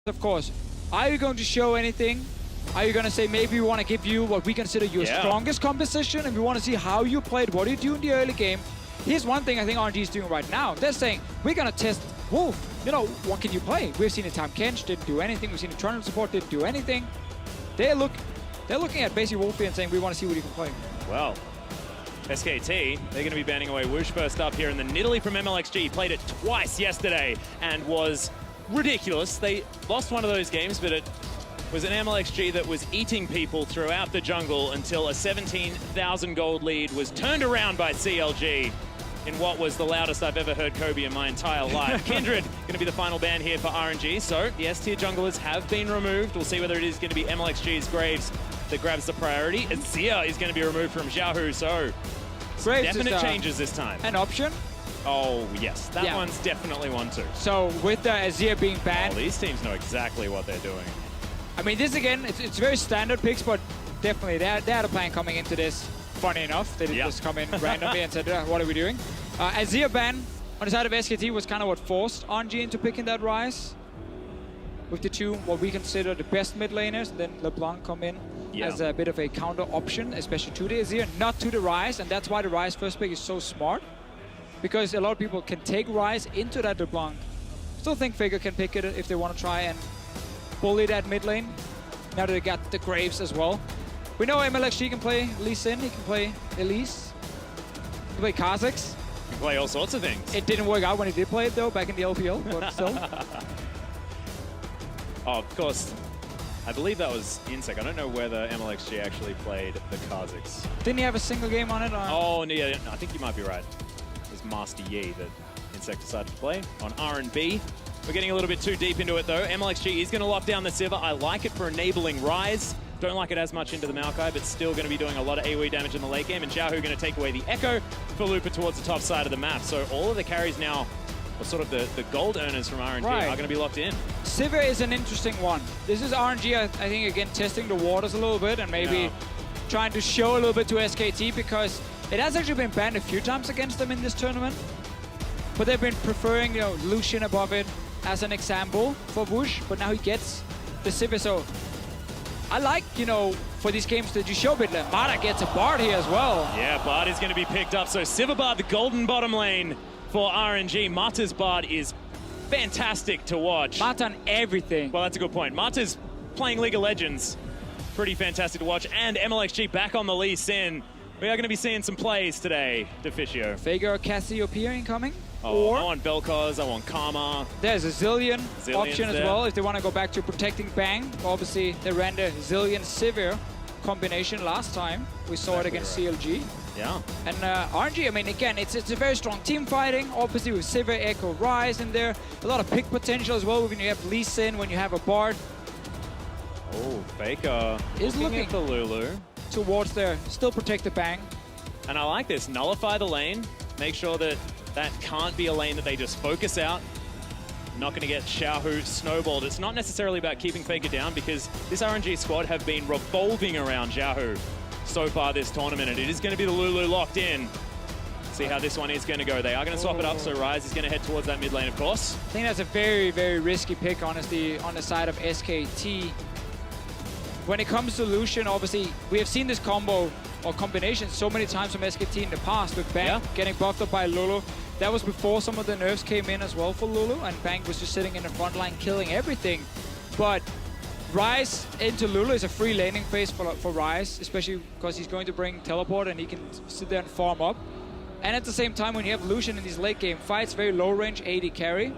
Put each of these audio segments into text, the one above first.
of course. Are you going to show anything? Are you going to say maybe we want to give you what we consider your strongest composition and we want to see how you played, what do you do in the early game? Here's one thing I think RNG is doing right now. They're saying, we're going to test Wolf. You know, what can you play? We've seen a Time Kench, didn't do anything. We've seen a Trundle support, didn't do anything. They're looking at basically Wolf and saying, we want to see what you can play. Well, SKT, they're going to be banning away Wuxx first up here, and then Nidalee from Mlxg played it twice yesterday and was ridiculous. They lost one of those games, but it was an Mlxg that was eating people throughout the jungle until a 17,000 gold lead was turned around by CLG in what was the loudest I've ever heard Kobe in my entire life. Kindred going to be the final ban here for RNG, so the S-tier junglers have been removed. We'll see whether it is going to be Mlxg's Graves that grabs the priority. Azir is going to be removed from Xiaohu, so Graves definite changes this time. An option? Oh, yes. That one's definitely one, too. So with the Azir being banned... Oh, these teams know exactly what they're doing. I mean, this again, it's very standard picks, but definitely they had a plan coming into this. Funny enough, they didn't just come in randomly and said, what are we doing? Azir ban on the side of SKT was kind of what forced RNG into picking that Ryze. With the two, what we consider the best mid laners, then LeBlanc come in as a bit of a counter option, especially to the Azir, not to the Ryze, and that's why the Ryze first pick is so smart. Because a lot of people can take Ryze into that LeBlanc. Still think Faker can pick it if they want to try and bully that mid lane. Now that they got the Graves as well. We know Mlxg can play Lee Sin, he can play Elise, he can play Kha'Zix. He can play all sorts of things. It didn't work out when he did play it though, back in the LPL, but still. Oh, of course. I believe that was Insec. I don't know whether Mlxg actually played the Kha'Zix. Didn't he have a single game on it? Or? Oh, yeah, I think you might be right. It was Master Yi that Insec decided to play on R&B. We're getting a little bit too deep into it though. Mlxg is going to lock down the Sivir. I like it for enabling Ryze. Don't like it as much into the Maokai, but still going to be doing a lot of AoE damage in the late game. And Xiaohu going to take away the Ekko for Lupa towards the top side of the map. So all of the carries now, or sort of the gold earners from RNG, are going to be locked in. Sivir is an interesting one. This is RNG, I think, again, testing the waters a little bit and maybe trying to show a little bit to SKT because it has actually been banned a few times against them in this tournament. But they've been preferring, you know, Lucian above it as an example for Wuxx, but now he gets the Sivir. So I like, you know, for these games that you show a bit, Mata gets a Bard here as well. Yeah, Bard is going to be picked up. So Sivir Bard, the golden bottom lane for RNG. Mata's Bard is fantastic to watch. Mata on everything. Well, that's a good point. Mata's playing League of Legends. Pretty fantastic to watch. And Mlxg back on the Lee Sin. We are going to be seeing some plays today, Deficio. Faker or Cassiopeia incoming? Oh, I want Bel'Koz, I want Karma. There's a Zillion option as there. well if they want to go back to protecting Bang. Obviously, they ran the Zillion Sivir combination last time. We saw it against CLG. Yeah. And RNG, I mean, again, it's a very strong team fighting. Obviously, with Sivir, Ekko, Ryze in there. A lot of pick potential as well when you have Lee Sin, when you have a Bard. Oh, Faker is looking at the Lulu. Towards there. Still protect the Bang. And I like this. Nullify the lane. Make sure that that can't be a lane that they just focus out. Not going to get Xiaohu snowballed. It's not necessarily about keeping Faker down because this RNG squad have been revolving around Xiaohu so far this tournament, and it is going to be the Lulu locked in. See how this one is going to go. They are going to swap it up, so Ryze is going to head towards that mid lane, of course. I think that's a very, very risky pick, honestly, on the side of SKT. When it comes to Lucian, obviously, we have seen this combo or combination so many times from SKT in the past with Bang getting buffed up by Lulu. That was before some of the nerfs came in as well for Lulu, and Bang was just sitting in the front line killing everything. But Ryze into Lulu is a free laning phase for Ryze, especially because he's going to bring teleport and he can sit there and farm up. And at the same time, when you have Lucian in these late game fights, very low range, 80 carry,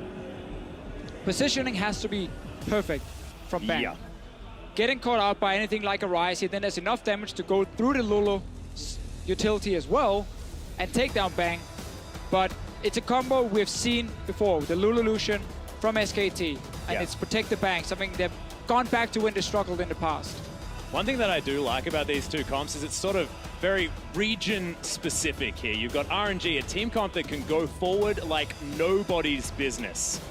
positioning has to be perfect from Bang. Yeah. Getting caught out by anything like a Ryze, then there's enough damage to go through the Lulu utility as well and take down Bang. But it's a combo we've seen before, the Lulu Lucian from SKT, and it's protect the Bang, something they've gone back to when they struggled in the past. One thing that I do like about these two comps is it's sort of very region-specific here. You've got RNG, a team comp that can go forward like nobody's business.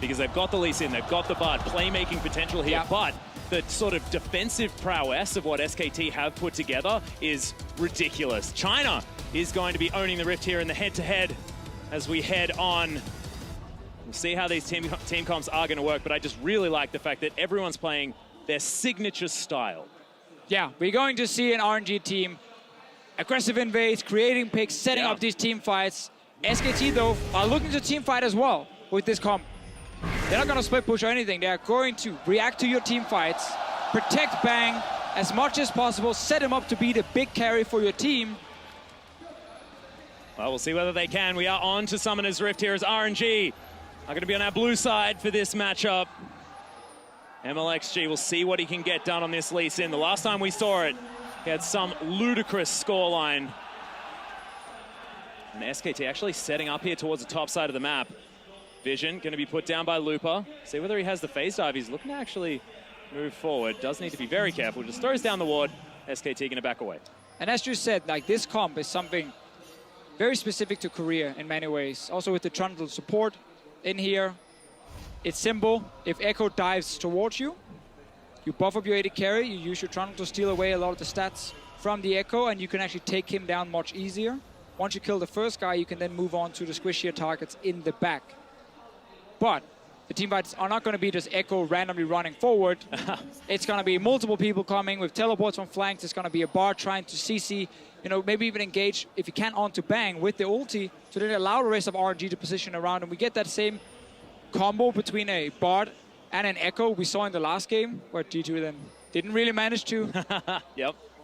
Because they've got the Lee Sin, they've got the Bard, playmaking potential here, but the sort of defensive prowess of what SKT have put together is ridiculous. China is going to be owning the Rift here in the head-to-head as we head on We'll see how these team comps are going to work, but I just really like the fact that everyone's playing their signature style. Yeah, we're going to see an RNG team, aggressive invades, creating picks, setting up these team fights. SKT, though, are looking to team fight as well with this comp. They're not going to split push or anything. They're going to react to your team fights, protect Bang as much as possible, set him up to be the big carry for your team. Well, we'll see whether they can. We are on to Summoner's Rift here as RNG are going to be on our blue side for this matchup. Mlxg will see what he can get done on this Lee Sin. The last time we saw it, he had some ludicrous scoreline. And SKT actually setting up here towards the top side of the map. Vision going to be put down by Looper. See whether he has the phase dive. He's looking to actually move forward. Does need to be very careful. Just throws down the ward. SKT going to back away. And as you said, like, this comp is something very specific to Korea in many ways. Also with the Trundle support in here. It's simple. If Ekko dives towards you, you buff up your AD carry, you use your Trundle to steal away a lot of the stats from the Ekko, and you can actually take him down much easier. Once you kill the first guy, you can then move on to the squishier targets in the back. But the team fights are not going to be just Ekko randomly running forward. It's going to be multiple people coming with teleports on flanks. It's going to be a Bard trying to CC, you know, maybe even engage, if you can, onto Bang with the ulti to then allow the rest of RNG to position around. And we get that same combo between a Bard and an Ekko we saw in the last game, where G2 then didn't really manage to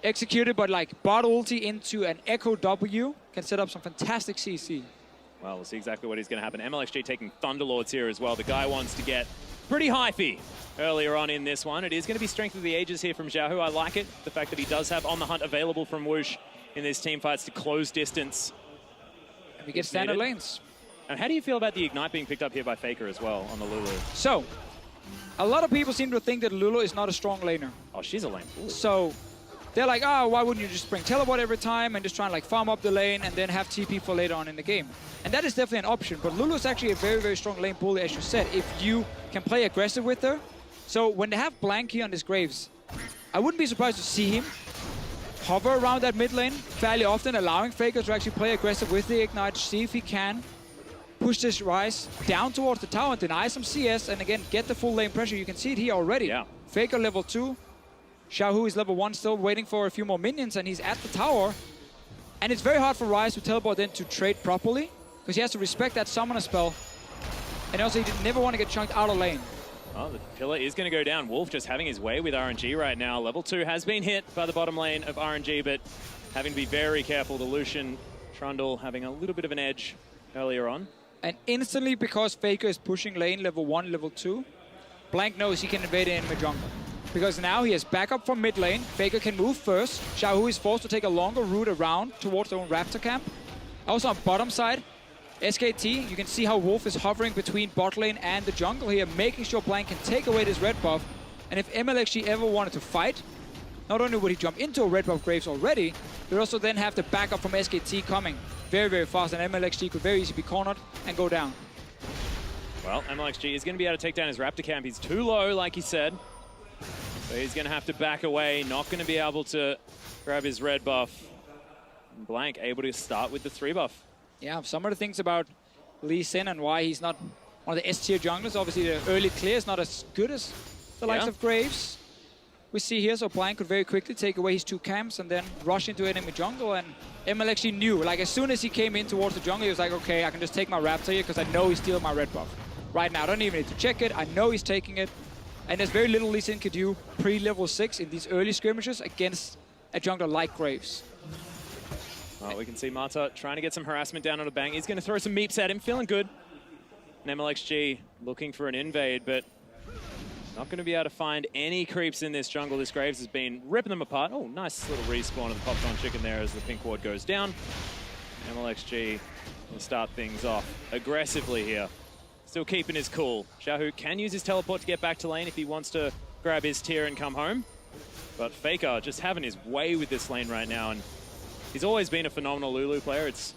execute it, but like Bard ulti into an Ekko W can set up some fantastic CC. Well, we'll see exactly what is going to happen. Mlxg taking Thunderlords here as well. The guy wants to get pretty hyphy earlier on in this one. It is going to be Strength of the Ages here from Xiaohu. I like it. The fact that he does have On the Hunt available from Wuxx in these team fights to close distance. And we get standard lanes. And how do you feel about the Ignite being picked up here by Faker as well on the Lulu? So, a lot of people seem to think that Lulu is not a strong laner. Oh, she's a lane. Ooh. So, they're like, oh, why wouldn't you just bring teleport every time and just try and like farm up the lane and then have TP for later on in the game? And that is definitely an option, but Lulu is actually a very, very strong lane bully, as you said, if you can play aggressive with her. So when they have Blank here on his Graves, I wouldn't be surprised to see him hover around that mid lane fairly often, allowing Faker to actually play aggressive with the Ignite, see if he can push this Ryze down towards the tower and deny some CS, and again, get the full lane pressure. You can see it here already. Yeah. Faker level 2. Xiaohu is level 1 still, waiting for a few more minions, and he's at the tower. And it's very hard for Ryze to teleport in to trade properly, because he has to respect that summoner spell. And also, he never want to get chunked out of lane. Oh, the pillar is going to go down. Wolf just having his way with RNG right now. Level 2 has been hit by the bottom lane of RNG, but having to be very careful. The Lucian, Trundle having a little bit of an edge earlier on. And instantly, because Faker is pushing lane level 1, level 2, Blank knows he can invade enemy jungle. Because now he has backup from mid lane. Faker can move first. Xiaohu is forced to take a longer route around towards their own Raptor camp. Also on bottom side, SKT, you can see how Wolf is hovering between bot lane and the jungle here, making sure Blank can take away this red buff. And if Mlxg ever wanted to fight, not only would he jump into a red buff Graves already, but also then have the backup from SKT coming very, very fast, and Mlxg could very easily be cornered and go down. Well, Mlxg is going to be able to take down his Raptor camp. He's too low, like he said. So he's going to have to back away, not going to be able to grab his red buff. Blank able to start with the 3 buff. Yeah, some of the things about Lee Sin and why he's not one of the S-tier junglers. Obviously, the early clear is not as good as the likes of Graves. We see here, so Blank could very quickly take away his 2 camps and then rush into enemy jungle. And Mlxg knew, like as soon as he came in towards the jungle, he was like, okay, I can just take my Raptor here because I know he's stealing my red buff. Right now, I don't even need to check it. I know he's taking it. And there's very little Lee Sin could do pre-level 6 in these early skirmishes against a jungler like Graves. Well, we can see Marta trying to get some harassment down on a Bang. He's going to throw some meeps at him, feeling good. And Mlxg looking for an invade, but not going to be able to find any creeps in this jungle. This Graves has been ripping them apart. Oh, nice little respawn of the popcorn chicken there as the pink ward goes down. Mlxg will start things off aggressively here. Still keeping his cool. Xiaohu can use his teleport to get back to lane if he wants to grab his tier and come home. But Faker just having his way with this lane right now, and he's always been a phenomenal Lulu player. It's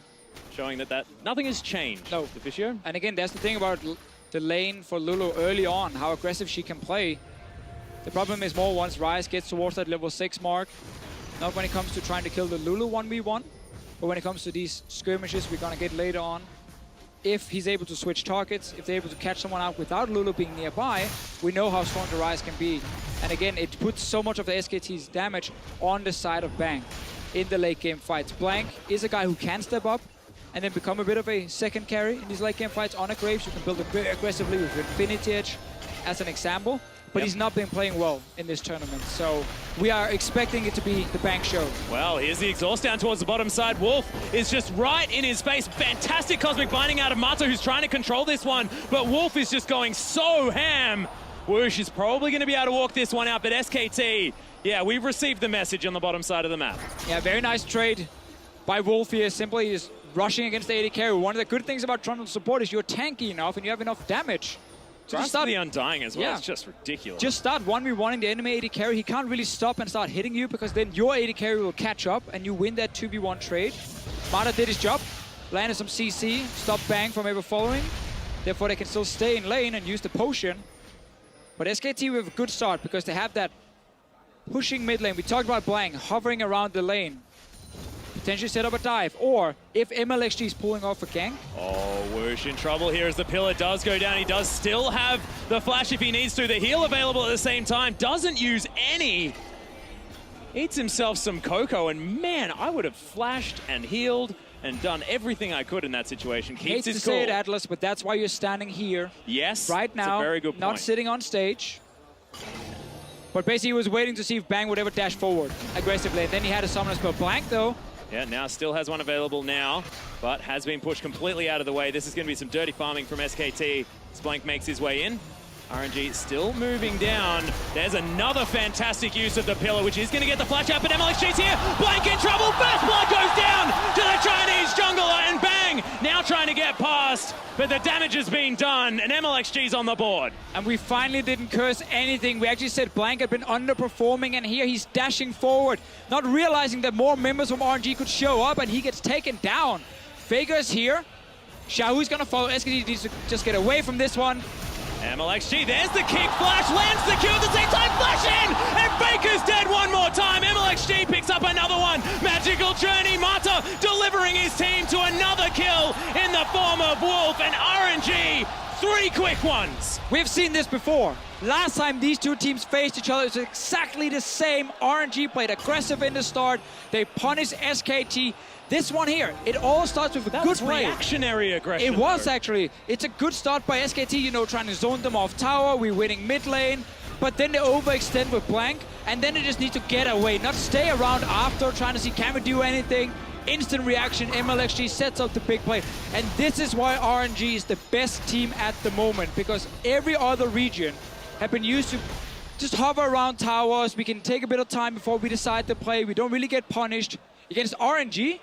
showing that nothing has changed. No. Deficio. And again, that's the thing about the lane for Lulu early on, how aggressive she can play. The problem is more once Ryze gets towards that level 6 mark. Not when it comes to trying to kill the Lulu 1v1, but when it comes to these skirmishes we're going to get later on. if he's able to switch targets, if they're able to catch someone out without Lulu being nearby, we know how strong the Ryze can be. And again, it puts so much of the SKT's damage on the side of Bang in the late game fights. Blank is a guy who can step up and then become a bit of a second carry in these late game fights on a Graves. You can build it very aggressively with Infinity Edge as an example. But he's not been playing well in this tournament, so we are expecting it to be the Bang show. Well, here's the exhaust down towards the bottom side. Wolf is just right in his face. Fantastic cosmic binding out of Mata, who's trying to control this one, but Wolf is just going so ham. Whoosh is probably going to be able to walk this one out, but SKT, yeah, we've received the message on the bottom side of the map. Yeah, very nice trade by Wolf here, simply just rushing against the AD carry. One of the good things about Trundle support is you're tanky enough and you have enough damage. So just start the Undying as well, it's just ridiculous. Just start 1v1ing the enemy AD carry. He can't really stop and start hitting you because then your AD carry will catch up and you win that 2v1 trade. Mata did his job, landed some CC, stopped Bang from ever following. Therefore they can still stay in lane and use the potion. But SKT with a good start because they have that pushing mid lane. We talked about Blank hovering around the lane. Potentially set up a dive, or if Mlxg is pulling off a gank. Oh, Whoosh in trouble here as the pillar does go down. He does still have the flash if he needs to. The heal available at the same time. Doesn't use any. Eats himself some cocoa, and man, I would have flashed and healed and done everything I could in that situation. Keeps his cool. Hate to say it, Atlas, but that's why you're standing here. Yes, right now, a very good point. Not sitting on stage. But basically he was waiting to see if Bang would ever dash forward aggressively. And then he had a summoner spell. Blank though. Yeah, now still has one available now, but has been pushed completely out of the way. This is going to be some dirty farming from SKT. Splank makes his way in. RNG still moving down. There's another fantastic use of the pillar, which is going to get the flash out, but Mlxg's here. Blank in trouble. First blood goes down to the Chinese jungler, and Bang now trying to get past, but the damage has been done, and Mlxg's on the board. And we finally didn't curse anything. We actually said Blank had been underperforming, and here he's dashing forward, not realizing that more members from RNG could show up, and he gets taken down. Faker's here. Xiaohu's going to follow. SKT needs to just get away from this one. Mlxg, there's the kick, flash, lands the Q at the same time, flash in, and Faker's dead one more time. Mlxg picks up another one. Magical journey, Mata delivering his team to another kill in the form of Wolf, and RNG, 3 quick ones. We've seen this before. Last time these two teams faced each other, it was exactly the same. RNG played aggressive in the start. They punished SKT. This one here, it all starts with a good play. Reactionary aggression. It was actually. It's a good start by SKT, you know, trying to zone them off tower. We're winning mid lane, but then they overextend with Blank, and then they just need to get away, not stay around after, trying to see can we do anything. Instant reaction, Mlxg sets up the big play. And this is why RNG is the best team at the moment, because every other region have been used to just hover around towers. We can take a bit of time before we decide to play. We don't really get punished. Against RNG,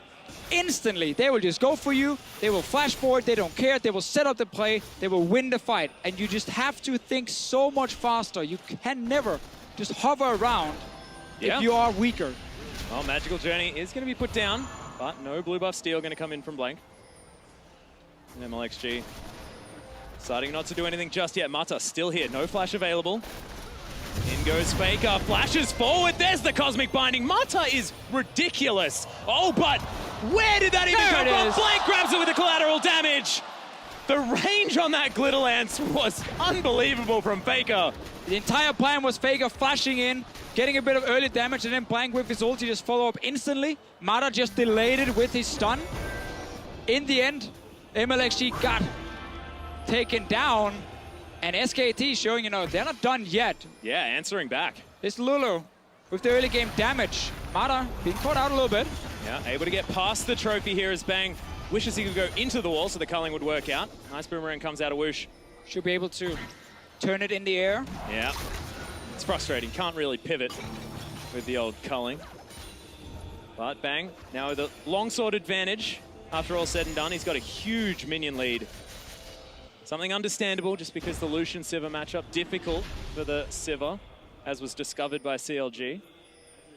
instantly, they will just go for you. They will flash forward. They don't care. They will set up the play. They will win the fight. And you just have to think so much faster. You can never just hover around if you are weaker. Well, Magical Journey is going to be put down, but no blue buff steal going to come in from Blank. And Mlxg deciding not to do anything just yet. Mata still here. No flash available. In goes Faker, flashes forward, there's the Cosmic Binding. Mata is ridiculous. Oh, but where did that even come from? Blank grabs it with the collateral damage. The range on that Glitter Lance was unbelievable from Faker. The entire plan was Faker flashing in, getting a bit of early damage, and then Blank with his ulti just follow up instantly. Mata just delayed it with his stun. In the end, Mlxg got taken down. And SKT showing, you know, they're not done yet. Yeah, answering back. It's Lulu with the early game damage. Mata being caught out a little bit. Yeah, able to get past the trophy here as Bang wishes he could go into the wall so the culling would work out. Nice boomerang comes out of Whoosh. Should be able to turn it in the air. Yeah, it's frustrating. Can't really pivot with the old culling. But Bang, now with a longsword advantage. After all said and done, he's got a huge minion lead. Something understandable, just because the Lucian Sivir matchup difficult for the Sivir, as was discovered by CLG.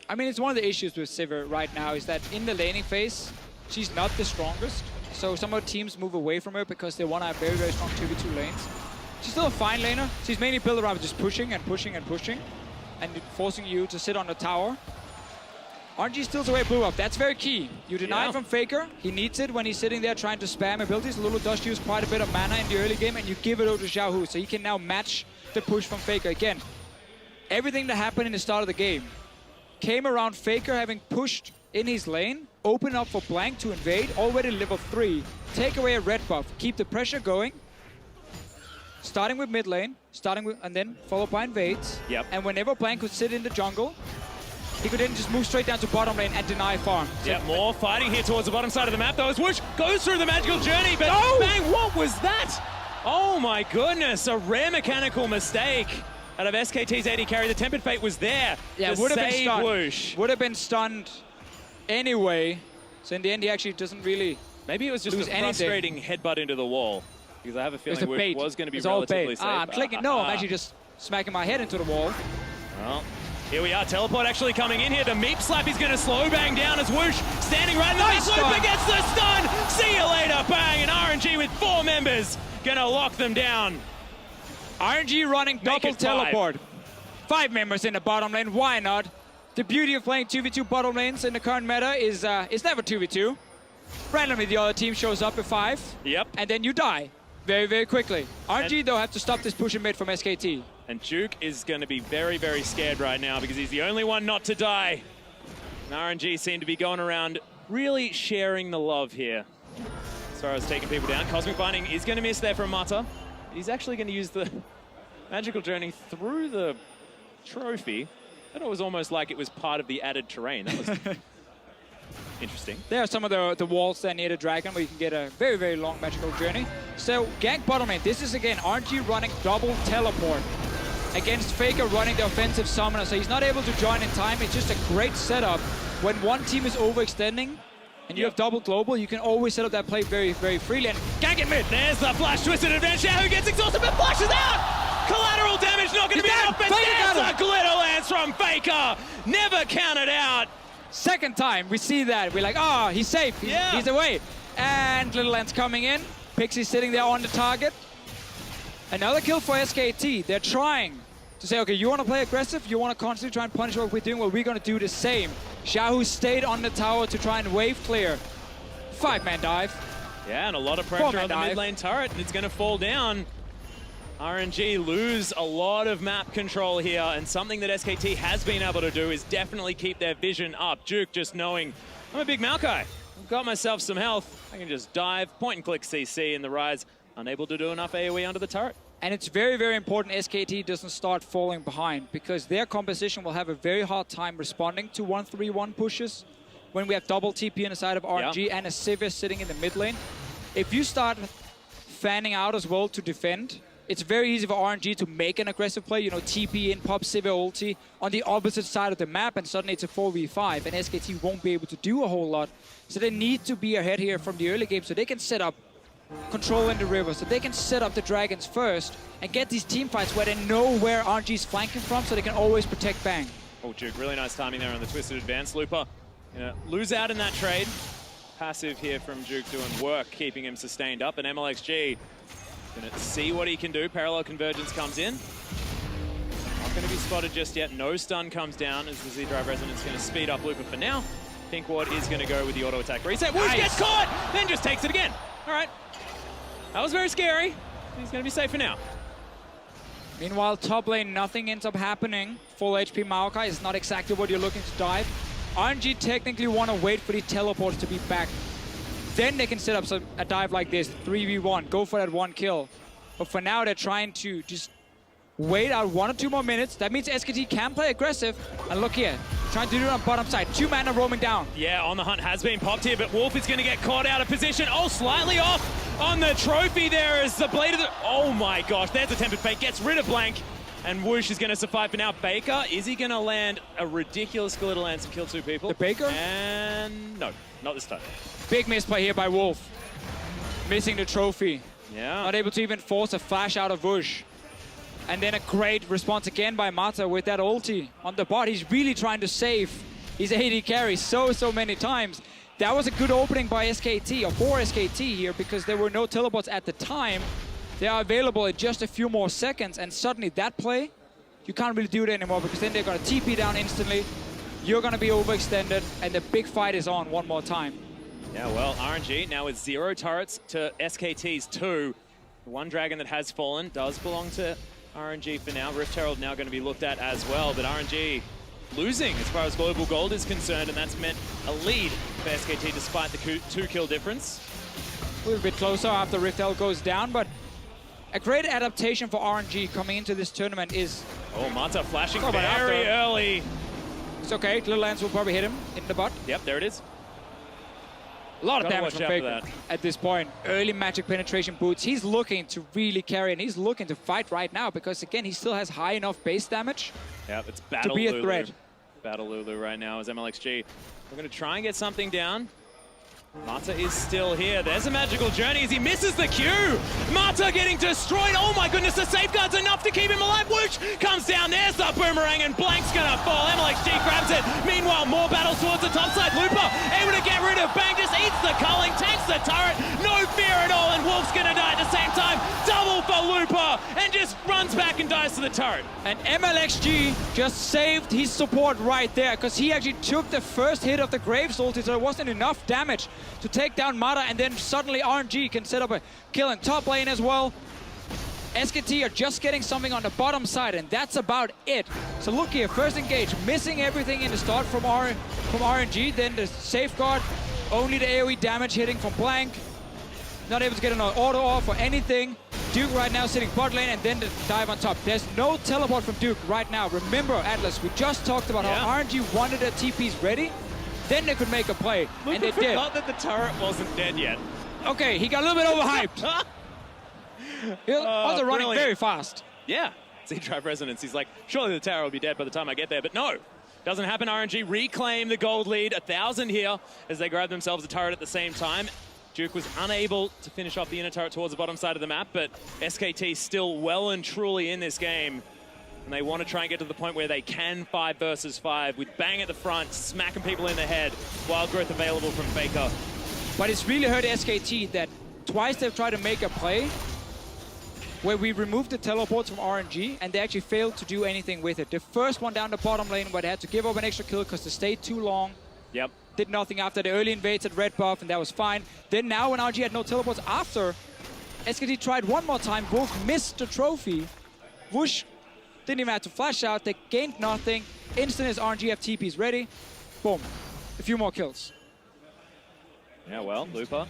I mean, it's one of the issues with Sivir right now is that in the laning phase, she's not the strongest. So some of the teams move away from her because they want to have very, very strong 2v2 lanes. She's still a fine laner. She's mainly built around just pushing and pushing and pushing, and forcing you to sit on the tower. RNG steals away blue buff. That's very key. You deny it from Faker. He needs it when he's sitting there trying to spam abilities. Lulu does use quite a bit of mana in the early game, and you give it over to Xiaohu, so he can now match the push from Faker. Again, everything that happened in the start of the game came around Faker having pushed in his lane, open up for Blank to invade, already level 3, take away a red buff, keep the pressure going, starting with mid lane, and then followed by invades. Yep. And whenever Blank could sit in the jungle, he could then just move straight down to bottom lane and deny farm. Yeah, more fighting here towards the bottom side of the map, though, as Wuxx goes through the magical journey, but bang, what was that? Oh my goodness, a rare mechanical mistake out of SKT's AD carry. The Tempered Fate was there. Yeah, would have been stunned. Wuxx. Would have been stunned anyway. So in the end, he actually doesn't really Maybe it was just a frustrating headbutt into the wall. Because I have a feeling Wuxx was going to be relatively safe. I'm clicking. No, I'm actually just smacking my head into the wall. Well, here we are. Teleport actually coming in here. The meep slap is going to slow bang down as Wuxx standing right in the mid loop and gets the stun. See you later, bang. And RNG with 4 members going to lock them down. RNG running double teleport. 5 members in the bottom lane. Why not? The beauty of playing 2v2 bottom lanes in the current meta is it's never 2v2. Randomly, the other team shows up at 5. Yep. And then you die very, very quickly. RNG, though, have to stop this push in mid from SKT. And Duke is going to be very, very scared right now because he's the only one not to die. And RNG seem to be going around really sharing the love here. Sorrow's taking people down. Cosmic Binding is going to miss there from Mata. He's actually going to use the magical journey through the trophy. I thought it was almost like it was part of the added terrain. That was interesting. There are some of the walls there near the dragon where you can get a very, very long magical journey. So, gank bottom lane. This is, again, RNG running double teleport against Faker running the offensive summoner. So he's not able to join in time. It's just a great setup. When one team is overextending and you have double global, you can always set up that play very, very freely. And gank it mid. There's the flash twisted advantage. Xiaohu gets exhausted but flashes out! Collateral damage not going to be enough, but there's a glitter lance from Faker. Never counted out. Second time we see that. We're like, oh, he's safe. He's away. And Little Lance coming in. Pixie sitting there on the target. Another kill for SKT. They're trying to say, okay, you want to play aggressive? You want to constantly try and punish what we're doing? Well, we're going to do the same. Xiaohu stayed on the tower to try and wave clear. 5-man dive. Yeah, and a lot of pressure on the mid lane turret, and it's going to fall down. RNG lose a lot of map control here, and something that SKT has been able to do is definitely keep their vision up. Duke just knowing, I'm a big Maokai. I've got myself some health. I can just dive, point and click CC in the Ryze. Unable to do enough AoE under the turret. And it's very, very important SKT doesn't start falling behind, because their composition will have a very hard time responding to 1-3-1 pushes when we have double TP on the side of RNG and a Sivir sitting in the mid lane. If you start fanning out as well to defend, it's very easy for RNG to make an aggressive play, you know, TP in, pop Sivir ulti on the opposite side of the map, and suddenly it's a 4v5, and SKT won't be able to do a whole lot. So they need to be ahead here from the early game so they can set up control in the river, so they can set up the dragons first and get these team fights where they know where RNG's flanking from, so they can always protect Bang. Oh, Duke, really nice timing there on the twisted advance. Looper, lose out in that trade. Passive here from Duke doing work, keeping him sustained up, and Mlxg gonna see what he can do. Parallel convergence comes in. Not gonna be spotted just yet. No stun comes down as the Z-Drive Resonance gonna speed up Looper for now. Pink Ward is gonna go with the auto attack reset. Wuxx gets caught, then just takes it again. All right. That was very scary. He's going to be safe for now. Meanwhile, top lane, nothing ends up happening. Full HP Maokai is not exactly what you're looking to dive. RNG technically want to wait for the teleports to be back. Then they can set up a dive like this, 3v1, go for that 1 kill. But for now, they're trying to just wait out 1 or 2 more minutes. That means SKT can play aggressive. And look here, trying to do it on bottom side. 2 mana roaming down. Yeah, On the Hunt has been popped here, but Wolf is going to get caught out of position. Oh, slightly off on the trophy there as the blade of the... Oh my gosh, there's a Tempered Fate. Gets rid of Blank. And Wuxx is going to survive for now. Baker, is he going to land a ridiculous Glitter Lance and kill 2 people? The Baker? And no, not this time. Big misplay here by Wolf. Missing the trophy. Yeah. Not able to even force a flash out of Wuxx. And then a great response again by Mata with that ulti on the bot. He's really trying to save his AD carry so many times. That was a good opening by SKT, or for SKT here, because there were no teleports at the time. They are available in just a few more seconds, and suddenly that play, you can't really do it anymore, because then they're going to TP down instantly. you're going to be overextended, and the big fight is on one more time. Yeah, well, RNG now with 0 turrets to SKT's 2. The one dragon that has fallen does belong to RNG for now. Rift Herald now going to be looked at as well, but RNG losing as far as global gold is concerned, and that's meant a lead for SKT despite the 2-kill difference. A little bit closer after Rift Herald goes down, but a great adaptation for RNG coming into this tournament is... Oh, Mata flashing very early. It's okay, Little Lance will probably hit him in the butt. Yep, there it is. A lot of damage from Faker at this point. Early magic penetration boots. He's looking to really carry, and he's looking to fight right now because, again, he still has high enough base damage it's battle to be Lulu. a threat. Battle Lulu right now is Mlxg. We're going to try and get something down. Mata is still here. There's a magical journey as he misses the Q. Mata getting destroyed. Oh my goodness, the safeguard's enough to keep him alive. Wuxx comes down. There's the boomerang and Blank's gonna fall. Mlxg grabs it. Meanwhile, more battles towards the top side. Looper able to get rid of Bang. Just eats the culling, takes the turret. No fear at all, and Wolf's gonna die at the same time. Double for Looper and just runs back and dies to the turret. And Mlxg just saved his support right there because he actually took the first hit of the Graves ulti, so it wasn't enough damage to take down Mata, and then suddenly RNG can set up a kill in top lane as well. SKT are just getting something on the bottom side, and that's about it. So look here, first engage, missing everything in the start from RNG, then the safeguard, only the AoE damage hitting from Blank. Not able to get another auto off or anything. Duke right now sitting bot lane, and then the dive on top. There's no teleport from Duke right now. Remember, Atlas, we just talked about how RNG wanted their TPs ready. Then they could make a play, and they did. Not that the turret wasn't dead yet. Okay, he got a little bit overhyped. He was also running very fast. Yeah, Z-Drive Resonance. He's like, surely the tower will be dead by the time I get there, but no. Doesn't happen. RNG reclaim the gold lead. 1,000 here as they grab themselves a turret at the same time. Duke was unable to finish off the inner turret towards the bottom side of the map, but SKT still well and truly in this game. And they want to try and get to the point where they can 5 versus 5 with Bang at the front, smacking people in the head. Wild growth available from Faker. But it's really hurt SKT that twice they've tried to make a play where we removed the teleports from RNG and they actually failed to do anything with it. The first one down the bottom lane where they had to give up an extra kill because they stayed too long. Yep. Did nothing after the early invades at red buff, and that was fine. Then now when RNG had no teleports after, SKT tried one more time. Wolf missed the trophy. Wuxx didn't even have to flash out. They gained nothing. Instant as RNG have TPs ready. Boom. A few more kills. Yeah, well, Looper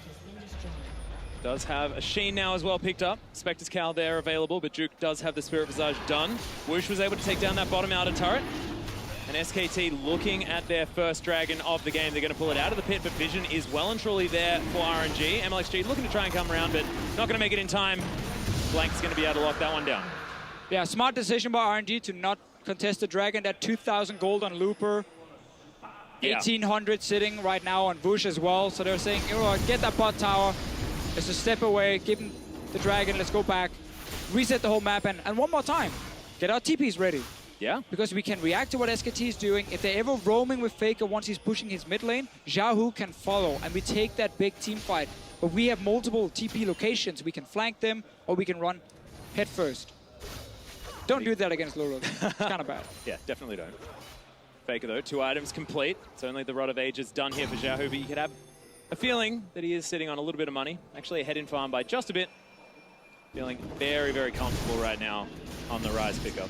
does have a Sheen now as well picked up. Spectre's Cowl there available, but Duke does have the Spirit Visage done. Wuxx was able to take down that bottom outer turret. And SKT looking at their first dragon of the game. They're going to pull it out of the pit, but vision is well and truly there for RNG. Mlxg looking to try and come around, but not going to make it in time. Blank's going to be able to lock that one down. Yeah, smart decision by RNG to not contest the dragon. That 2,000 gold on Looper. 1,800 sitting right now on Wuxx as well. So they're saying, you know what, get that bot tower. It's a step away. Give him the dragon. Let's go back. Reset the whole map. And one more time. Get our TPs ready. Yeah. Because we can react to what SKT is doing. If they're ever roaming with Faker once he's pushing his mid lane, Xiaohu can follow. And we take that big team fight. But we have multiple TP locations. We can flank them or we can run head first. Don't do that against Lulu. It's kind of bad. Yeah, definitely don't. Faker though, 2 items complete. It's only the Rod of Ages done here for Xiaohu, but you could have a feeling that he is sitting on a little bit of money. Actually ahead in farm by just a bit. Feeling very, very comfortable right now on the Ryze pickup.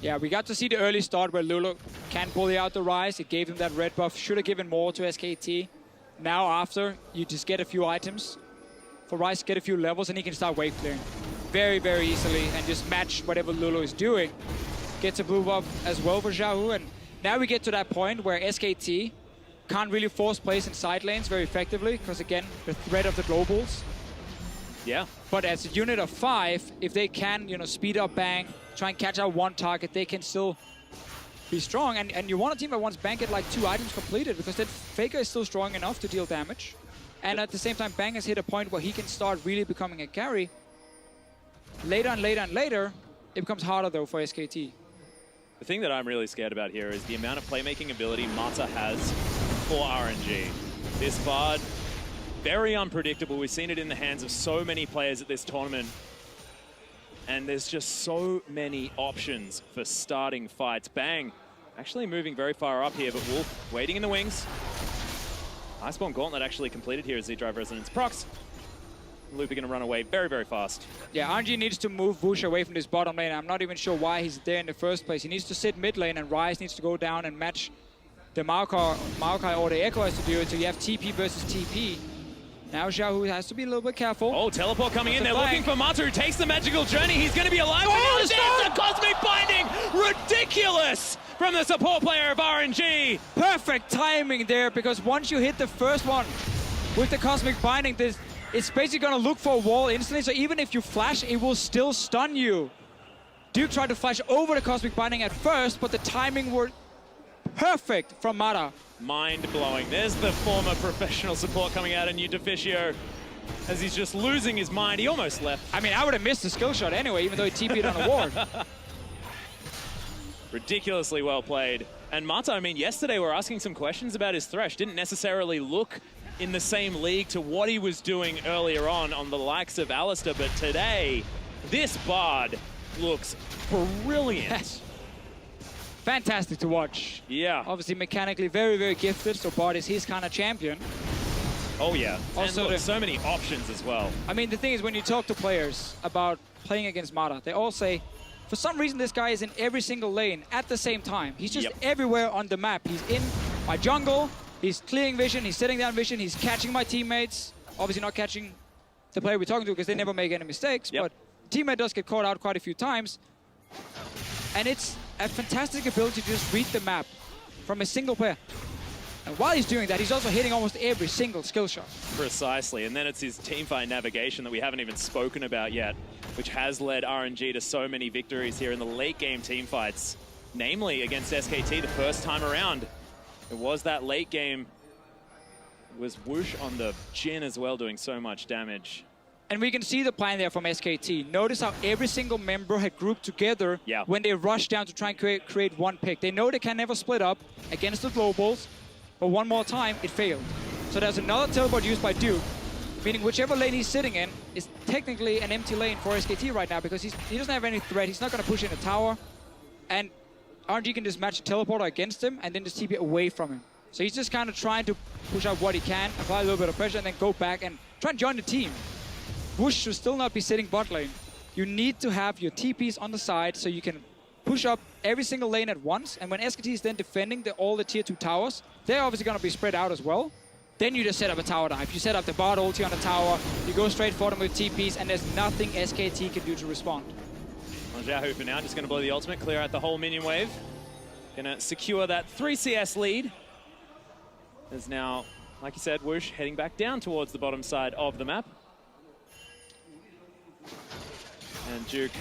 Yeah, we got to see the early start where Lulu can pull out the Ryze. It gave him that red buff. Should have given more to SKT. Now after, you just get a few items for Ryze, get a few levels, and he can start wave clearing very, very easily and just match whatever Lulu is doing. Gets a blue buff as well for Xiaohu, and now we get to that point where SKT can't really force plays in side lanes very effectively because, again, the threat of the globals. Yeah. But as a unit of 5, if they can, you know, speed up Bang, try and catch out one target, they can still be strong. And you want a team that wants Bang get like 2 items completed because then Faker is still strong enough to deal damage. And at the same time, Bang has hit a point where he can start really becoming a carry. Later and later and later, it becomes harder though for SKT. The thing that I'm really scared about here is the amount of playmaking ability Mata has for RNG. This Bard, very unpredictable. We've seen it in the hands of so many players at this tournament. And there's just so many options for starting fights. Bang Actually moving very far up here, but Wolf waiting in the wings. Iceborne Gauntlet actually completed here as Z-Drive Resonance procs. Loop are going to run away very, very fast. Yeah, RNG needs to move Wuxx away from this bottom lane. I'm not even sure why he's there in the first place. He needs to sit mid lane, and Ryze needs to go down and match the Maokai or the Ekko has to do it. So you have TP versus TP. Now Xiaohu has to be a little bit careful. Oh, teleport coming in. They're looking for Mata, who takes the magical journey. He's going to be alive. Oh, there's the cosmic binding! Ridiculous from the support player of RNG. Perfect timing there, because once you hit the first one with the cosmic binding, it's basically going to look for a wall instantly. So even if you flash, it will still stun you. Duke tried to flash over the cosmic binding at first, but the timing were perfect from Mata. Mind-blowing. There's the former professional support coming out, and Deficio, as he's just losing his mind. He almost left. I mean, I would have missed the skill shot anyway, even though he TP'd on a ward. Ridiculously well played. And Mata, I mean, yesterday we were asking some questions about his Thresh. Didn't necessarily look in the same league to what he was doing earlier on the likes of Alistair, but today, this Bard looks brilliant. Yes. Fantastic to watch. Yeah. Obviously mechanically very, very gifted, so Bard is his kind of champion. Oh yeah, also and look, so many options as well. I mean, the thing is, when you talk to players about playing against Mata, they all say, for some reason this guy is in every single lane at the same time. He's just everywhere on the map. He's in my jungle, he's clearing vision, he's setting down vision, he's catching my teammates. Obviously not catching the player we're talking to because they never make any mistakes, but teammate does get caught out quite a few times. And it's a fantastic ability to just read the map from a single player. And while he's doing that, he's also hitting almost every single skill shot. Precisely, and then it's his teamfight navigation that we haven't even spoken about yet, which has led RNG to so many victories here in the late game teamfights, namely against SKT the first time around. It was that late game. It was Wuxx on the Jhin as well, doing so much damage. And we can see the plan there from SKT. Notice how every single member had grouped together when they rushed down to try and create one pick. They know they can never split up against the globals, but one more time, it failed. So there's another teleport used by Duke, meaning whichever lane he's sitting in is technically an empty lane for SKT right now, because he doesn't have any threat. He's not going to push in a tower, and RNG can just match the teleporter against him and then just TP away from him. So he's just kind of trying to push out what he can, apply a little bit of pressure, and then go back and try and join the team. Wuxx should still not be sitting bot lane. You need to have your TPs on the side so you can push up every single lane at once. And when SKT is then defending all the tier 2 towers, they're obviously going to be spread out as well. Then you just set up a tower dive. You set up the bot ulti on the tower, you go straight for them with TPs, and there's nothing SKT can do to respond. Well, Xiaohu for now just going to blow the ultimate, clear out the whole minion wave. Going to secure that 3 CS lead. There's now, like you said, Wuxx heading back down towards the bottom side of the map. And Duke,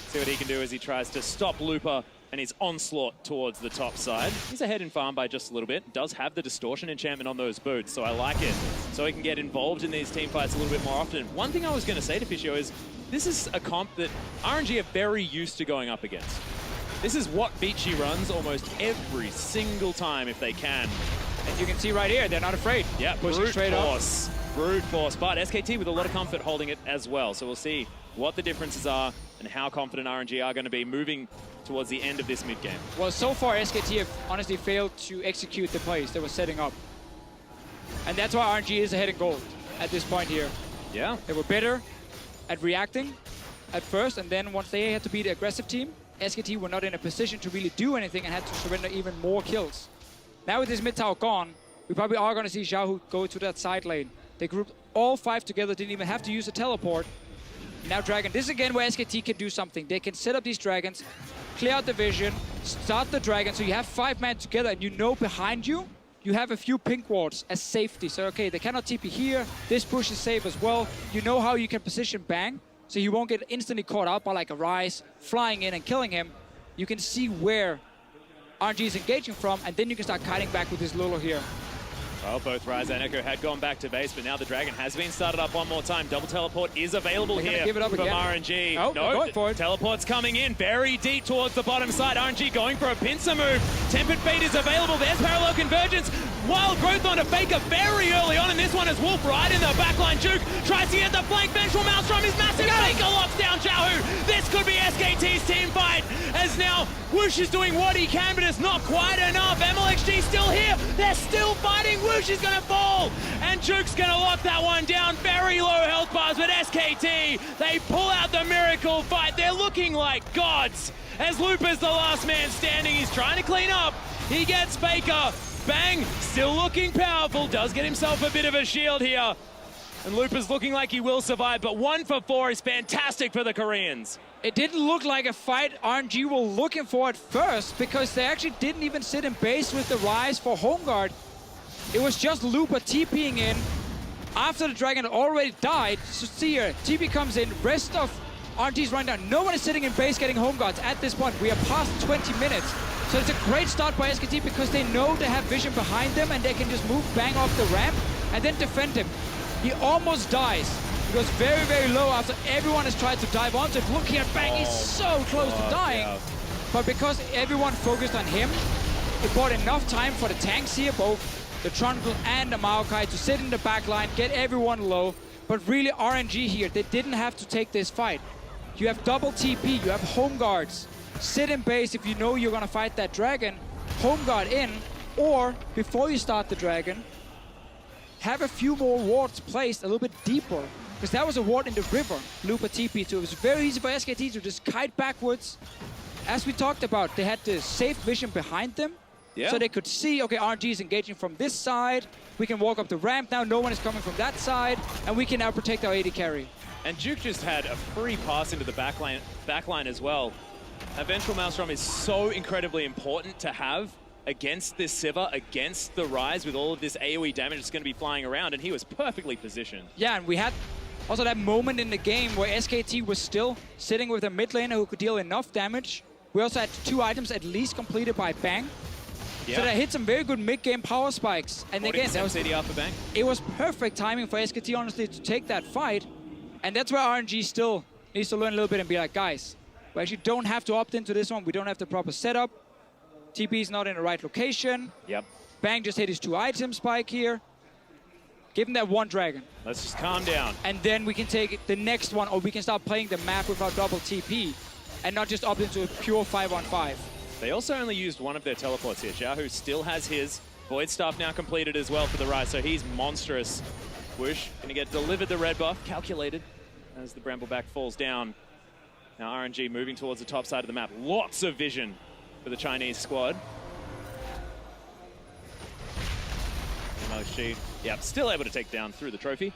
see what he can do as he tries to stop Looper and his onslaught towards the top side. He's ahead in farm by just a little bit. Does have the distortion enchantment on those boots, so I like it. So he can get involved in these team fights a little bit more often. One thing I was going to say to Fisio is, this is a comp that RNG are very used to going up against. This is what Beachy runs almost every single time if they can. And you can see right here, they're not afraid. Yeah, pushing straight force. Brute force, but SKT with a lot of comfort holding it as well. So we'll see what the differences are and how confident RNG are going to be moving towards the end of this mid-game. Well, so far SKT have honestly failed to execute the plays they were setting up. And that's why RNG is ahead in gold at this point here. Yeah. They were better at reacting at first, and then once they had to beat the aggressive team, SKT were not in a position to really do anything and had to surrender even more kills. Now with this mid tower gone, we probably are going to see Xiaohu go to that side lane. They grouped all 5 together, didn't even have to use a teleport. Now Dragon, this is again where SKT can do something. They can set up these dragons, clear out the vision, start the dragon, so you have 5 men together, and you know behind you, you have a few pink wards as safety. So okay, they cannot TP here, this push is safe as well. You know how you can position Bang, so you won't get instantly caught out by like a Ryze flying in and killing him. You can see where RNG is engaging from, and then you can start kiting back with this Lulu here. Well, both Ryze and Ekko had gone back to base, but now the Dragon has been started up one more time. Double teleport is available here give it up from again. RNG. Oh, no, going for it. Teleport's coming in very deep towards the bottom side. RNG going for a pincer move. Tempered Fate is available. There's Parallel Convergence. wild growth onto Faker very early on in this one as Wolf right in the backline. Juke tries to get the flank. Vengeful Maelstrom is massive. Faker locks down Xiaohu. This could be SKT's team fight as now Wuxx is doing what he can, but it's not quite enough. Mlxg still here. They're still fighting. Wuxx is going to fall. And Juke's going to lock that one down. Very low health bars, but SKT, they pull out the miracle fight. They're looking like gods. As Lupa's the last man standing, he's trying to clean up. He gets Faker. Bang, still looking powerful. Does get himself a bit of a shield here. And Lupa's looking like he will survive, but 1 for 4 is fantastic for the Koreans. It didn't look like a fight RNG were looking for at first because they actually didn't even sit in base with the Ryze for home guard. It was just Lupa TPing in after the Dragon already died. So see here, TP comes in, rest of RNG's running down. No one is sitting in base getting home guards at this point. We are past 20 minutes. So it's a great start by SKT because they know they have vision behind them and they can just move bang off the ramp and then defend him. He almost dies. He goes very, very low after everyone has tried to dive onto it. Look here, bang, he's so close to dying. Yeah. But because everyone focused on him, it bought enough time for the tanks here, both the Trundle and the Maokai, to sit in the back line, get everyone low. But really, RNG here, they didn't have to take this fight. You have double TP, you have home guards. Sit in base if you know you're gonna fight that dragon, home guard in, or before you start the dragon, have a few more wards placed a little bit deeper. Because that was a ward in the river, Lupa TP, so it was very easy for SKT to just kite backwards. As we talked about, they had the safe vision behind them, so they could see, okay, RNG is engaging from this side, we can walk up the ramp now, no one is coming from that side, and we can now protect our AD carry. And Juke just had a free pass into the backline as well. Vengeful Maelstrom is so incredibly important to have against this Sivir, against the Ryze, with all of this AoE damage that's going to be flying around, and he was perfectly positioned. Yeah, and we had also that moment in the game where SKT was still sitting with a mid laner who could deal enough damage. We also had 2 items at least completed by Bang. Yeah. So that hit some very good mid-game power spikes. And again, that was CDR for Bang. It was perfect timing for SKT, honestly, to take that fight. And that's where RNG still needs to learn a little bit and be like, guys, we actually don't have to opt into this one. We don't have the proper setup. TP is not in the right location. Yep. Bang just hit his 2 item spike here. Give him that 1 dragon. Let's just calm down. And then we can take the next one, or we can start playing the map with our double TP and not just opt into a pure 5-on-5. They also only used one of their teleports here. Xiaohu still has his. Void Staff now completed as well for the Ryze, so he's monstrous. Wuxx gonna get delivered the red buff, calculated, as the Brambleback falls down. Now RNG moving towards the top side of the map. Lots of vision for the Chinese squad. Mlxg, yeah, still able to take down through the trophy.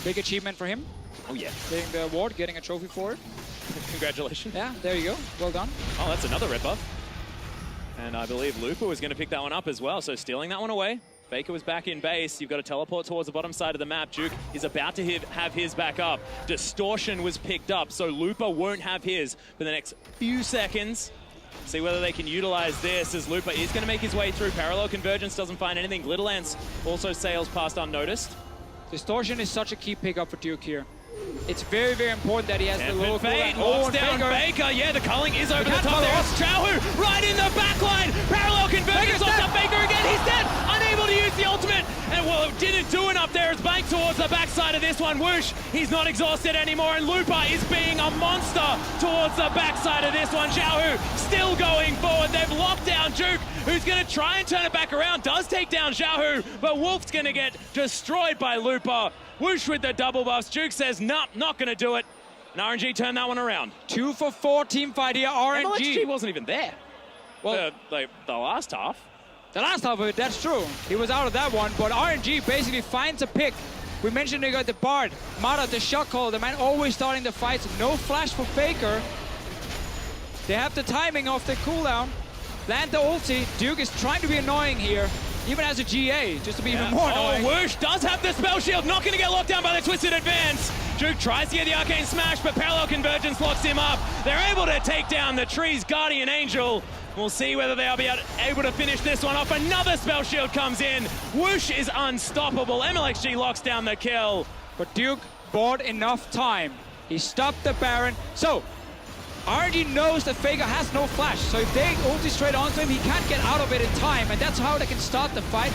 Big achievement for him. Oh yeah. Getting the award, getting a trophy for it. Congratulations. Yeah, there you go. Well done. Oh, that's another red buff. And I believe Lupa was going to pick that one up as well, so stealing that one away. Faker was back in base. You've got to teleport towards the bottom side of the map. Juke is about to have his back up. Distortion was picked up, so Lupa won't have his for the next few seconds. See whether they can utilize this, as Lupa is going to make his way through. Parallel Convergence doesn't find anything. Little Ants also sails past unnoticed. Distortion is such a key pickup for Duke here. It's very, very important that he has the low fade. Locks down Faker. Yeah, the culling is over the top there. It's Xiaohu right in the back line. Parallel Convergence locks up Faker again. He's dead. Unable to use the ultimate. And well, it didn't do enough there. It's banked towards the backside of this one. Wuxx, he's not exhausted anymore. And Lupa is being a monster towards the backside of this one. Xiaohu still going forward. They've locked down Juke, who's going to try and turn it back around. Does take down Xiaohu, but Wolf's going to get destroyed by Lupa. Wuxx with the double buffs. Duke says, nah, not going to do it. And RNG turned that one around. 2 for 4 team fight here. RNG. Mlxg wasn't even there. Well, the last half. The last half of it, that's true. He was out of that one, but RNG basically finds a pick. We mentioned they got the Bard, Mara, the shot call, the man always starting the fights. No flash for Faker. They have the timing of the cooldown. Land the ulti. Duke is trying to be annoying here. Even as a GA, just to be even more annoying. Oh, Wuxx does have the spell shield, not going to get locked down by the Twisted Advance. Duke tries to get the Arcane Smash, but Parallel Convergence locks him up. They're able to take down the Tree's Guardian Angel. We'll see whether they'll be able to finish this one off. Another spell shield comes in. Wuxx is unstoppable. Mlxg locks down the kill. But Duke bought enough time. He stopped the Baron. So, RNG knows that Faker has no flash, so if they ulti straight onto him, he can't get out of it in time, and that's how they can start the fight.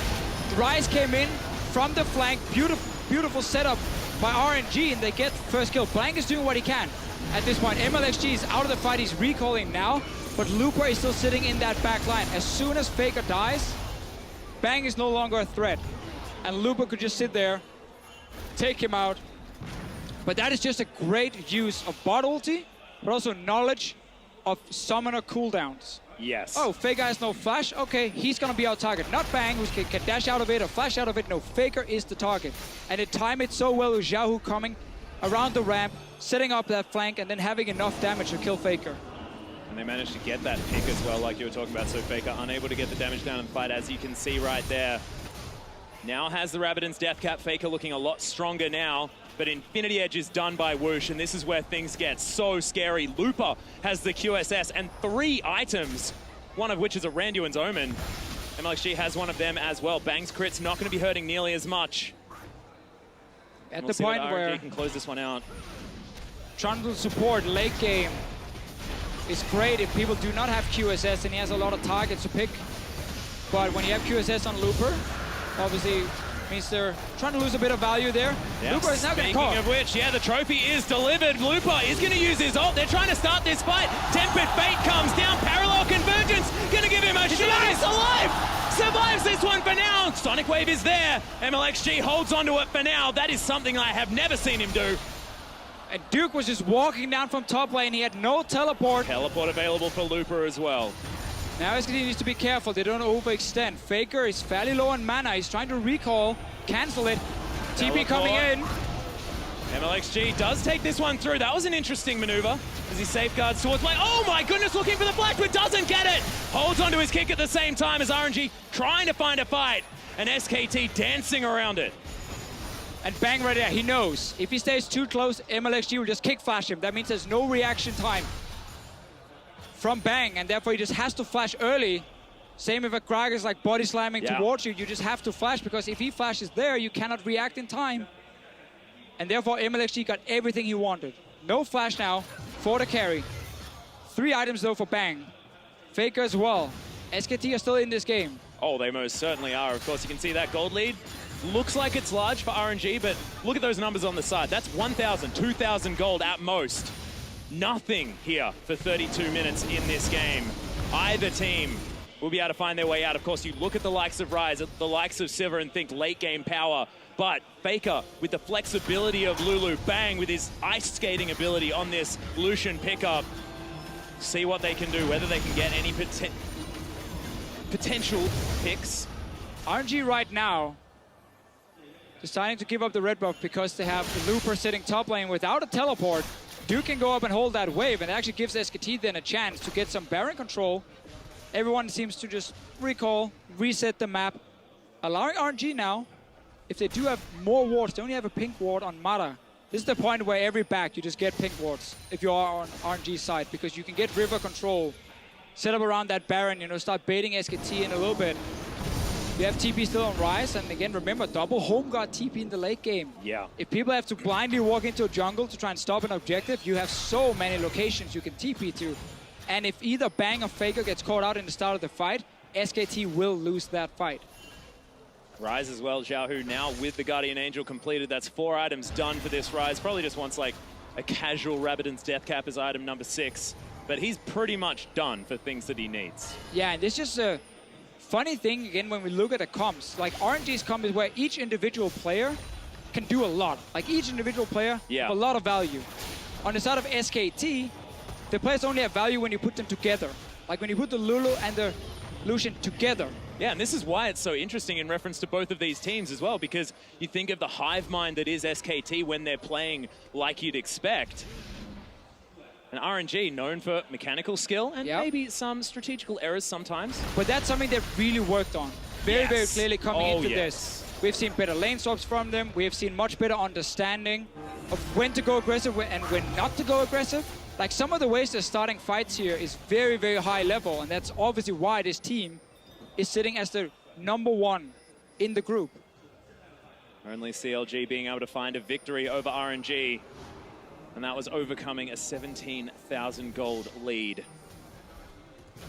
Ryze came in from the flank, beautiful setup by RNG, and they get first kill. Blank is doing what he can at this point. Mlxg is out of the fight, he's recalling now, but Looper is still sitting in that back line. As soon as Faker dies, Bang is no longer a threat, and Looper could just sit there, take him out. But that is just a great use of bot ulti, but also knowledge of summoner cooldowns. Yes. Oh, Faker has no flash. Okay, he's gonna be our target. Not Bang, who can dash out of it or flash out of it. No, Faker is the target. And they time it so well with Xiaohu coming around the ramp, setting up that flank, and then having enough damage to kill Faker. And they managed to get that pick as well, like you were talking about. So Faker unable to get the damage down in the fight, as you can see right there. Now has the Rabbidan's death cap. Faker looking a lot stronger now. But Infinity Edge is done by Wuxx, and this is where things get so scary. Looper has the QSS and 3 items, one of which is a Randuin's Omen. Mlxg has one of them as well. Bang's crit's not going to be hurting nearly as much. At the point where RNG can close this one out. Trundle support late game is great if people do not have QSS and he has a lot of targets to pick. But when you have QSS on Looper, obviously means they're trying to lose a bit of value there. Yep. Looper is now going to call. Speaking of which, yeah, the trophy is delivered. Looper is going to use his ult. They're trying to start this fight. Tempered Fate comes down. Parallel Convergence going to give him a shot. He's alive! Survives this one for now. Sonic Wave is there. Mlxg holds onto it for now. That is something I have never seen him do. And Duke was just walking down from top lane. He had no teleport. Teleport available for Looper as well. Now SKT needs to be careful. They don't overextend. Faker is fairly low on mana. He's trying to recall, cancel it. TP coming in. Mlxg does take this one through. That was an interesting maneuver as he safeguards towards lane. Oh my goodness, looking for the flash, but doesn't get it. Holds onto his kick at the same time as RNG trying to find a fight. And SKT dancing around it. And Bang right there, he knows. If he stays too close, Mlxg will just kick flash him. That means there's no reaction time from Bang, and therefore he just has to flash early. Same if a Krag is like body slamming towards you, you just have to flash, because if he flashes there, you cannot react in time. And therefore Mlxg got everything he wanted. No flash now for the carry. 3 items though for Bang. Faker as well. SKT are still in this game. Oh, they most certainly are. Of course, you can see that gold lead. Looks like it's large for RNG, but look at those numbers on the side. That's 1,000, 2,000 gold at most. Nothing here for 32 minutes in this game. Either team will be able to find their way out. Of course, you look at the likes of Ryze, the likes of Sivir, and think late game power. But Faker with the flexibility of Lulu, Bang with his ice skating ability on this Lucian pickup. See what they can do, whether they can get any potential picks. RNG right now deciding to give up the red buff because they have the Looper sitting top lane without a teleport. Duke can go up and hold that wave, and it actually gives SKT then a chance to get some Baron control. Everyone seems to just recall, reset the map, allowing RNG now, if they do have more wards, they only have a pink ward on Mata. This is the point where every back you just get pink wards if you are on RNG's side, because you can get river control, set up around that Baron, you know, start baiting SKT in a little bit. You have TP still on Ryze, and again, remember, double home guard TP in the late game. Yeah. If people have to blindly walk into a jungle to try and stop an objective, you have so many locations you can TP to. And if either Bang or Faker gets caught out in the start of the fight, SKT will lose that fight. Ryze as well, Xiaohu now with the Guardian Angel completed. That's 4 items done for this Ryze. Probably just wants like a casual Rabbidan's Death Cap as item number 6. But he's pretty much done for things that he needs. Yeah, and this is a funny thing, again, when we look at the comps. Like, RNG's comp is where each individual player can do a lot. Like, each individual player have a lot of value. On the side of SKT, the players only have value when you put them together. Like, when you put the Lulu and the Lucian together. Yeah, and this is why it's so interesting in reference to both of these teams as well, because you think of the hive mind that is SKT when they're playing like you'd expect. And RNG, known for mechanical skill and maybe some strategical errors sometimes. But that's something they've really worked on. Very clearly coming into this. We've seen better lane swaps from them. We've seen much better understanding of when to go aggressive and when not to go aggressive. Like, some of the ways they're starting fights here is very, very high level. And that's obviously why this team is sitting as the #1 in the group. Only CLG being able to find a victory over RNG. and that was overcoming a 17,000 gold lead.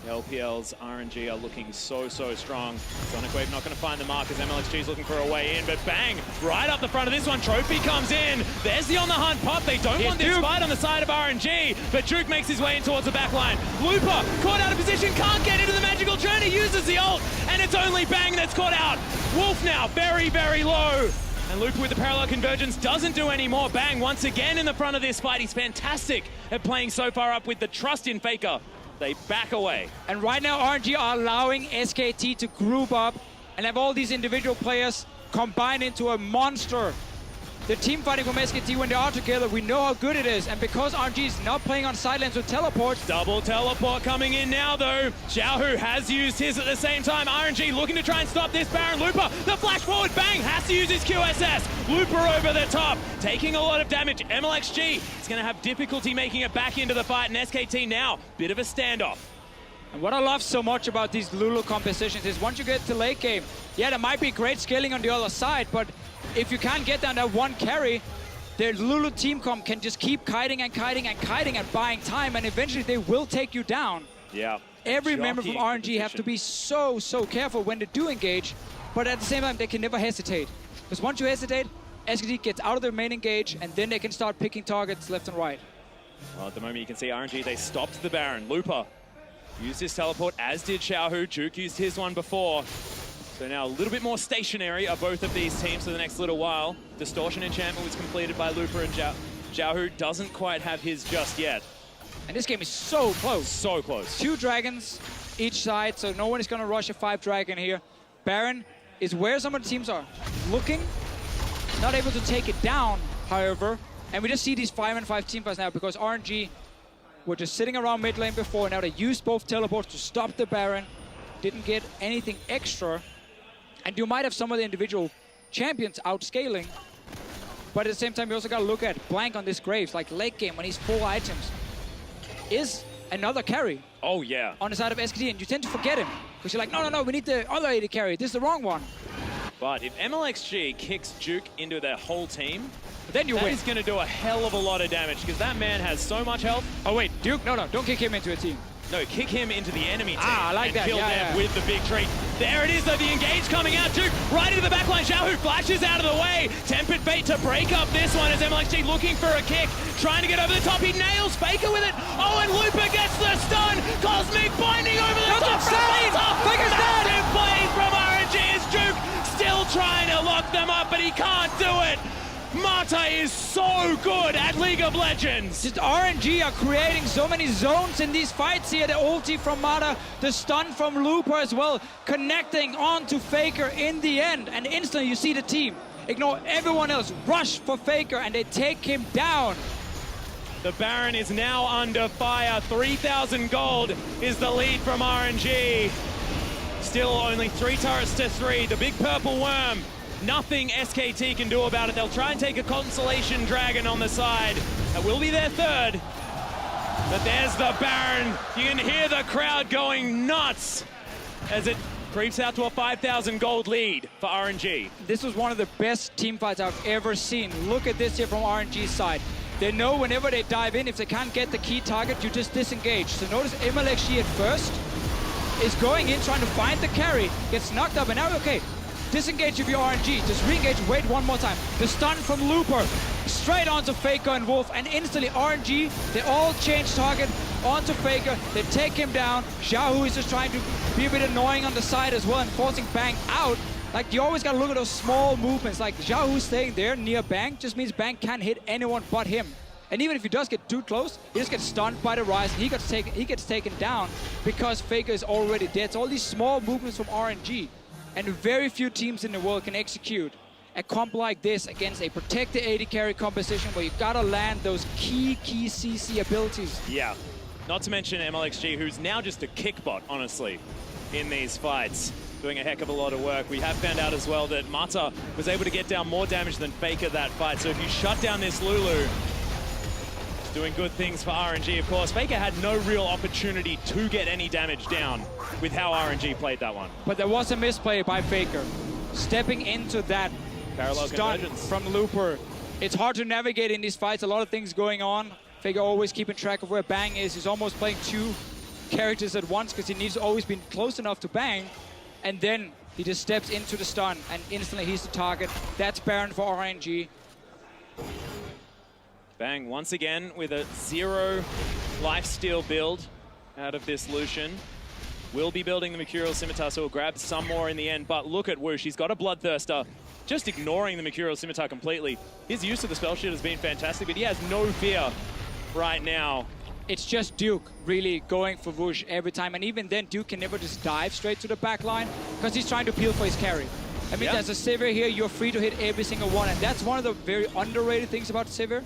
The LPL's RNG are looking so strong. Sonic Wave not going to find the mark as Mlxg is looking for a way in, but bang, right up the front of this one, Trophy comes in. There's the on the hunt pop. They don't want this fight on the side of RNG, but Duke makes his way in towards the back line. Looper caught out of position, can't get into the magical journey, uses the ult, and it's only Bang that's caught out. Wolf now very low. And Looper with the parallel convergence doesn't do any more. Bang once again in the front of this fight. He's fantastic at playing so far up with the trust in Faker. They back away. And right now, RNG are allowing SKT to group up and have all these individual players combine into a monster. The team fighting from SKT, when they are together, we know how good it is. And because RNG is not playing on sidelines with teleports. Double teleport coming in now, though. Xiaohu has used his at the same time. RNG looking to try and stop this Baron. Looper, the flash forward, Bang, has to use his QSS. Looper over the top, taking a lot of damage. Mlxg is going to have difficulty making it back into the fight. And SKT now, bit of a standoff. And what I love so much about these Lulu compositions is once you get to late game, yeah, there might be great scaling on the other side, but if you can't get down that one carry, the Lulu team comp can just keep kiting and buying time, and eventually they will take you down. Yeah. Every member from RNG have to be so careful when they do engage, but at the same time, they can never hesitate. Because once you hesitate, SKT gets out of their main engage, and then they can start picking targets left and right. Well, at the moment, you can see RNG, they stopped the Baron. Looper used his teleport, as did Xiaohu. Juke used his one before. So now a little bit more stationary are both of these teams for the next little while. Distortion Enchantment was completed by Looper and Xiaohu doesn't quite have his just yet. And this game is so close. So close. 2 dragons each side, so no one is going to rush a 5 dragon here. Baron is where some of the teams are looking. Not able to take it down, however. And we just see these 5-on-5 teamfights now because RNG were just sitting around mid lane before. Now they used both teleports to stop the Baron. Didn't get anything extra. And you might have some of the individual champions outscaling, but at the same time, you also got to look at Blank on this Graves, like late game when he's 4 items, is another carry. Oh, yeah. On the side of SKT, and you tend to forget him, because you're like, no, we need the other AD carry. This is the wrong one. But if Mlxg kicks Duke into their whole team, then you win. That is going to do a hell of a lot of damage, because that man has so much health. Oh, wait, Duke? No, don't kick him into a team. No, kick him into the enemy team. I like that. Kill them with the big tree. There it is, though, the engage coming out. Duke right into the backline. Xiaohu flashes out of the way. Tempered Fate to break up this one as Mlxg looking for a kick. Trying to get over the top. He nails Faker with it. Oh, and Looper gets the stun. Cosmic binding over the top. Faker's dead. Massive plays from RNG as Duke still trying to lock them up, but he can't do it. Maokai is so good at League of Legends. Just RNG are creating so many zones in these fights here. The ulti from Mata, the stun from Looper as well, connecting on to Faker in the end. And instantly you see the team ignore everyone else, rush for Faker, and they take him down. The Baron is now under fire. 3,000 gold is the lead from RNG. Still only 3 turrets to 3. The big purple worm. Nothing SKT can do about it. They'll try and take a Constellation Dragon on the side. That will be their 3rd. But there's the Baron. You can hear the crowd going nuts as it creeps out to a 5,000 gold lead for RNG. This was one of the best team fights I've ever seen. Look at this here from RNG's side. They know whenever they dive in, if they can't get the key target, you just disengage. So notice Mlxg at first is going in, trying to find the carry, gets knocked up, and now, okay, disengage if you're RNG, just re-engage, wait one more time. The stun from Looper, straight onto Faker and Wolf, and instantly RNG, they all change target onto Faker, they take him down. Xiaohu is just trying to be a bit annoying on the side as well and forcing Bang out. Like, you always gotta look at those small movements, like Xiaohu staying there near Bang just means Bang can't hit anyone but him. And even if he does get too close, he just gets stunned by the Ryze, and he gets taken down because Faker is already dead. So all these small movements from RNG, and very few teams in the world can execute a comp like this against a protected AD carry composition where you gotta land those key CC abilities. Yeah, not to mention Mlxg, who's now just a kick bot, honestly, in these fights. Doing a heck of a lot of work. We have found out as well that Mata was able to get down more damage than Faker that fight. So if you shut down this Lulu, it's doing good things for RNG, of course. Faker had no real opportunity to get any damage down with how RNG played that one. But there was a misplay by Faker. Stepping into that parallel stun convergence from Looper It's hard to navigate in these fights. A lot of things going on. Faker always keeping track of where Bang is. He's almost playing two characters at once because he needs to always be close enough to Bang. And then he just steps into the stun and instantly he's the target. That's Baron for RNG. Bang once again with a 0 lifesteal build out of this Lucian. Will be building the Mercurial Scimitar, so he'll grab some more in the end. But look at Wuxx, he's got a Bloodthirster, just ignoring the Mercurial Scimitar completely. His use of the spell shield has been fantastic, but he has no fear right now. It's just Duke really going for Wuxx every time, and even then Duke can never just dive straight to the back line because he's trying to peel for his carry. I mean, there's a Sivir here, you're free to hit every single one, and that's one of the very underrated things about Sivir,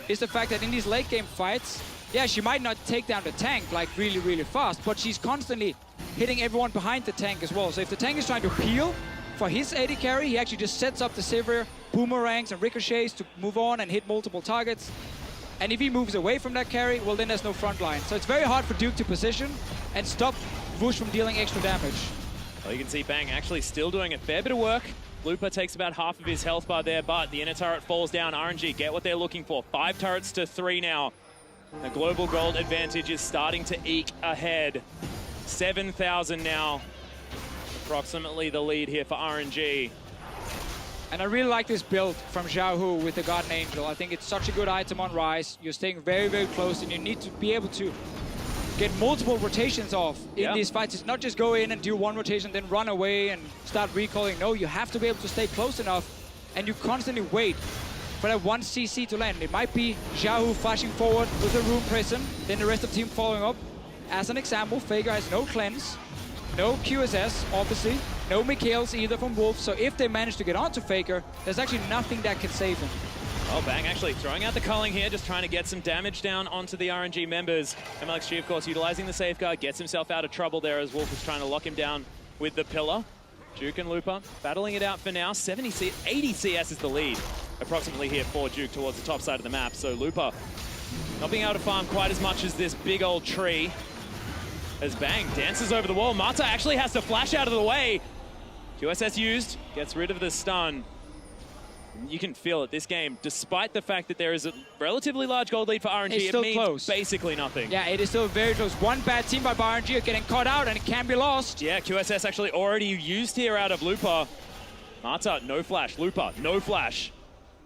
is the fact that in these late game fights, yeah, she might not take down the tank like really, really fast, but she's constantly hitting everyone behind the tank as well. So if the tank is trying to peel for his AD carry, he actually just sets up the Sivir, boomerangs and ricochets to move on and hit multiple targets. And if he moves away from that carry, well, then there's no front line. So it's very hard for Duke to position and stop Wuxx from dealing extra damage. Well, you can see Bang actually still doing a fair bit of work. Lupa takes about half of his health bar there, but the inner turret falls down. RNG get what they're looking for. 5 turrets to 3 now. The global gold advantage is starting to eke ahead. 7,000 now. Approximately the lead here for RNG. And I really like this build from Xiaohu with the Garden Angel. I think it's such a good item on Ryze. You're staying very, very close, and you need to be able to get multiple rotations off in these fights. It's not just go in and do one rotation, then run away and start recalling. No, you have to be able to stay close enough, and you constantly wait for that one CC to land. It might be Xiaohu flashing forward with a Rune Prison, then the rest of the team following up. As an example, Faker has no cleanse, no QSS, obviously, no Mikhails either from Wolf, so if they manage to get onto Faker, there's actually nothing that can save him. Oh, Bang actually throwing out the culling here, just trying to get some damage down onto the RNG members. Mlxg, of course, utilizing the safeguard, gets himself out of trouble there as Wolf is trying to lock him down with the pillar. Duke and Lupa battling it out for now. 80 CS is the lead, approximately here for Duke towards the top side of the map. So Lupa not being able to farm quite as much as this big old tree. As Bang dances over the wall. Mata actually has to flash out of the way. QSS used, gets rid of the stun. You can feel it, this game, despite the fact that there is a relatively large gold lead for RNG, it's still it means close. Basically nothing. Yeah, it is still very close. One bad team by RNG are getting caught out and it can be lost. Yeah, QSS actually already used here out of Lupa. Mata, no flash. Lupa, no flash.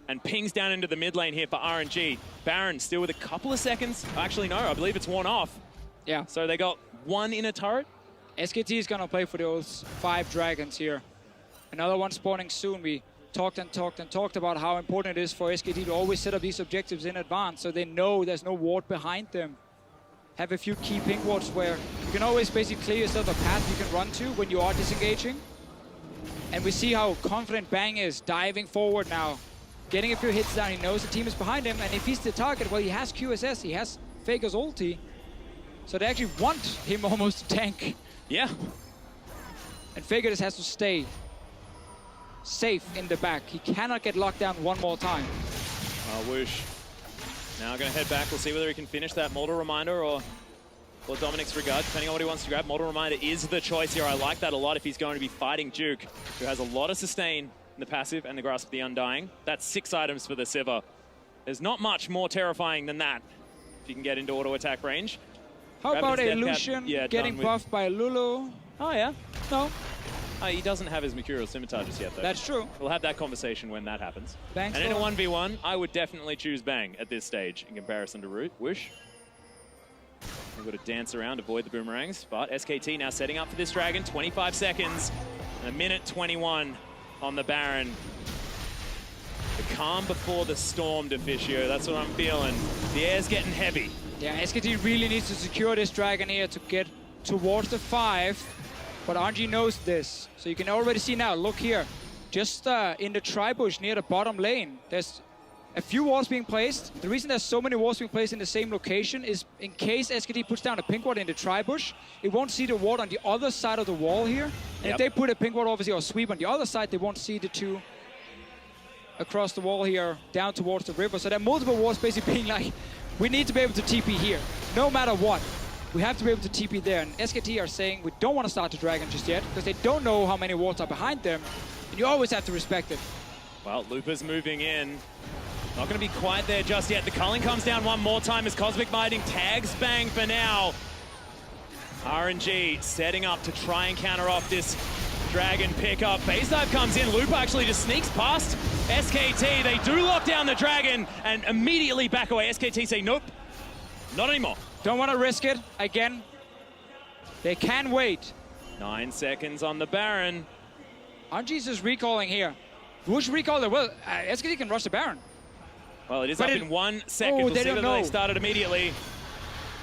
And pings down into the mid lane here for RNG. Baron still with a couple of seconds. Actually, no, I believe it's worn off. Yeah. So they got one inner turret. SKT is going to play for those 5 dragons here. Another one spawning soon. We talked and talked and talked about how important it is for SKT to always set up these objectives in advance so they know there's no ward behind them. Have a few key ping wards where you can always basically clear yourself a path you can run to when you are disengaging. And we see how confident Bang is diving forward now. Getting a few hits down, he knows the team is behind him, and if he's the target, well, he has QSS, he has Faker's ulti. So they actually want him almost to tank. Yeah. And Faker just has to stay safe in the back. He cannot get locked down one more time. Wuxx now going to head back. We'll see whether he can finish that Mortal Reminder or Dominic's regard, depending on what he wants to grab. Mortal Reminder is the choice here. I like that a lot if he's going to be fighting Duke, who has a lot of sustain in the passive and the Grasp of the Undying. That's 6 items for the Sivir. There's not much more terrifying than that if you can get into auto attack range. How about a Lucian getting buffed by Lulu? Oh, yeah. No. He doesn't have his Mercurial Scimitar just yet, though. That's true. We'll have that conversation when that happens. Thanks. And in a 1v1, I would definitely choose Bang at this stage in comparison to Wuxx. We've got to dance around, avoid the boomerangs. But SKT now setting up for this dragon. 25 seconds and 1:21 on the Baron. The calm before the storm, Deficio. That's what I'm feeling. The air's getting heavy. Yeah, SKT really needs to secure this dragon here to get towards the 5. But RNG knows this. So you can already see now, look here. Just in the tri-bush near the bottom lane, there's a few walls being placed. The reason there's so many walls being placed in the same location is in case SKT puts down a pink ward in the tri-bush, it won't see the ward on the other side of the wall here. And if they put a pink ward, obviously, or sweep on the other side, they won't see the 2 across the wall here, down towards the river. So there are multiple walls basically being like, we need to be able to TP here, no matter what. We have to be able to TP there. And SKT are saying we don't want to start the dragon just yet because they don't know how many wards are behind them. And you always have to respect it. Well, Lupa's moving in. Not going to be quite there just yet. The culling comes down one more time as Cosmic Mighting tags Bang for now. RNG setting up to try and counter off this Dragon pickup. Base dive comes in. Lupa actually just sneaks past SKT. They do lock down the Dragon and immediately back away. SKT say, nope, not anymore. Don't want to risk it. Again, they can wait. 9 seconds on the Baron. RNG's just recalling here. Wuxx recalled it. Well, SKT can rush the Baron. Well, it is up in 1 second. We'll see whether they started immediately.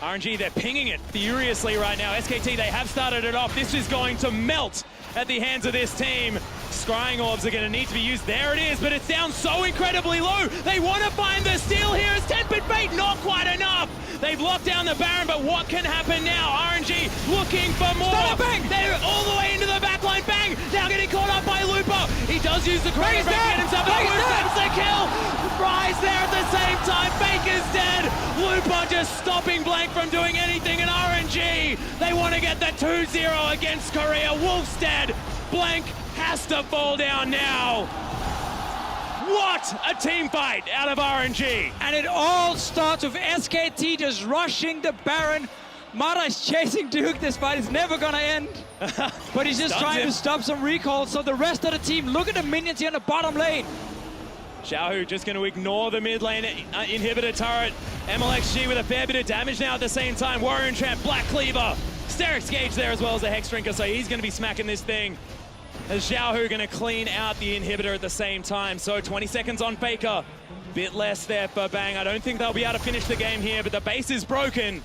RNG, they're pinging it furiously right now. SKT, they have started it off. This is going to melt at the hands of this team. Scrying orbs are going to need to be used. There it is, but it's down so incredibly low. They want to find the steal here. It's 10-bit bait, not quite enough. They've locked down the Baron, but what can happen now? RNG looking for more. Bang! They're all the way into the backline. Bang! Now getting caught up by Lupa. He does use the corner to get himself. That's the kill. Ryze there at the same time. Faker's dead. Lupa just stopping Blank from doing anything. And RNG, they want to get the 2-0 against Korea. Wolf's dead. Blank has to fall down now. What a team fight out of RNG. And it all starts with SKT just rushing the Baron. Mara is chasing Duke. This fight is never gonna end. But he's just trying to stop some recalls. So the rest of the team, look at the minions here in the bottom lane. Xiaohu just going to ignore the mid lane inhibitor turret. Mlxg with a fair bit of damage now at the same time. Warrior Tramp, Black Cleaver. Sterix Gage there as well as a Hex Drinker, so he's going to be smacking this thing. As Xiaohu going to clean out the inhibitor at the same time. So 20 seconds on Faker. Bit less there for Bang. I don't think they'll be able to finish the game here, but the base is broken.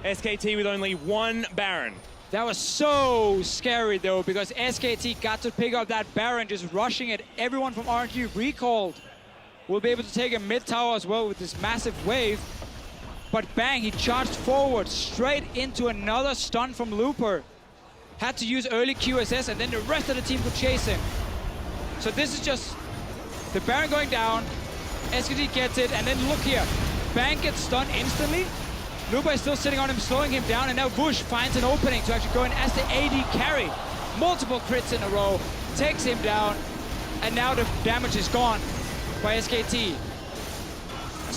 SKT with only one Baron. That was so scary though, because SKT got to pick up that Baron, just rushing it. Everyone from RNG recalled. We'll be able to take a mid tower as well with this massive wave. But Bang, he charged forward straight into another stun from Looper. Had to use early QSS, and then the rest of the team could chase him. So this is just the Baron going down, SKT gets it, and then look here. Bang gets stunned instantly. Lupa is still sitting on him, slowing him down, and now Wuxx finds an opening to actually go in as the AD carry. Multiple crits in a row, takes him down, and now the damage is gone by SKT.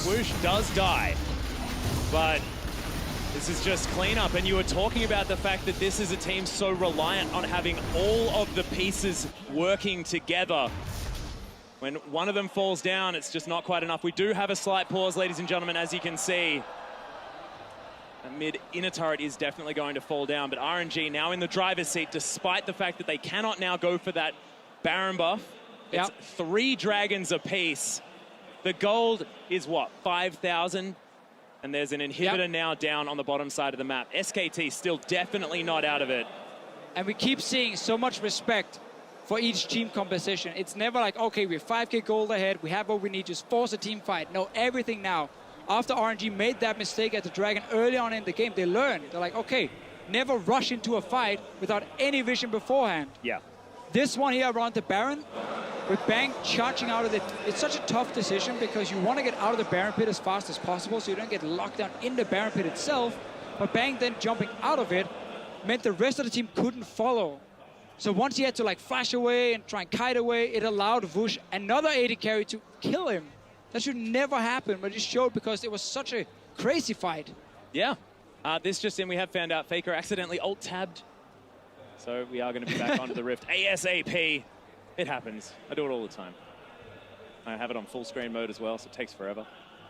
Wuxx does die, but this is just cleanup, and you were talking about the fact that this is a team so reliant on having all of the pieces working together. When one of them falls down, it's just not quite enough. We do have a slight pause, ladies and gentlemen, as you can see. A mid-inner turret is definitely going to fall down, but RNG now in the driver's seat, despite the fact that they cannot now go for that Baron buff. It's 3 dragons apiece. The gold is what, 5,000? And there's an inhibitor now down on the bottom side of the map. SKT still definitely not out of it. And we keep seeing so much respect for each team composition. It's never like, okay, we have 5k gold ahead, we have what we need, just force a team fight. No, everything now. After RNG made that mistake at the Dragon early on in the game, they learned. They're like, okay, never rush into a fight without any vision beforehand. Yeah. This one here around the Baron, with Bang charging out of it, it's such a tough decision because you want to get out of the Baron pit as fast as possible so you don't get locked down in the Baron pit itself. But Bang then jumping out of it meant the rest of the team couldn't follow. So once he had to like flash away and try and kite away, it allowed Wuxx, another AD carry, to kill him. That should never happen, but it showed because it was such a crazy fight. Yeah. This just in, we have found out Faker accidentally alt-tabbed. So we are going to be back onto the Rift ASAP. It happens. I do it all the time. I have it on full screen mode as well, so it takes forever.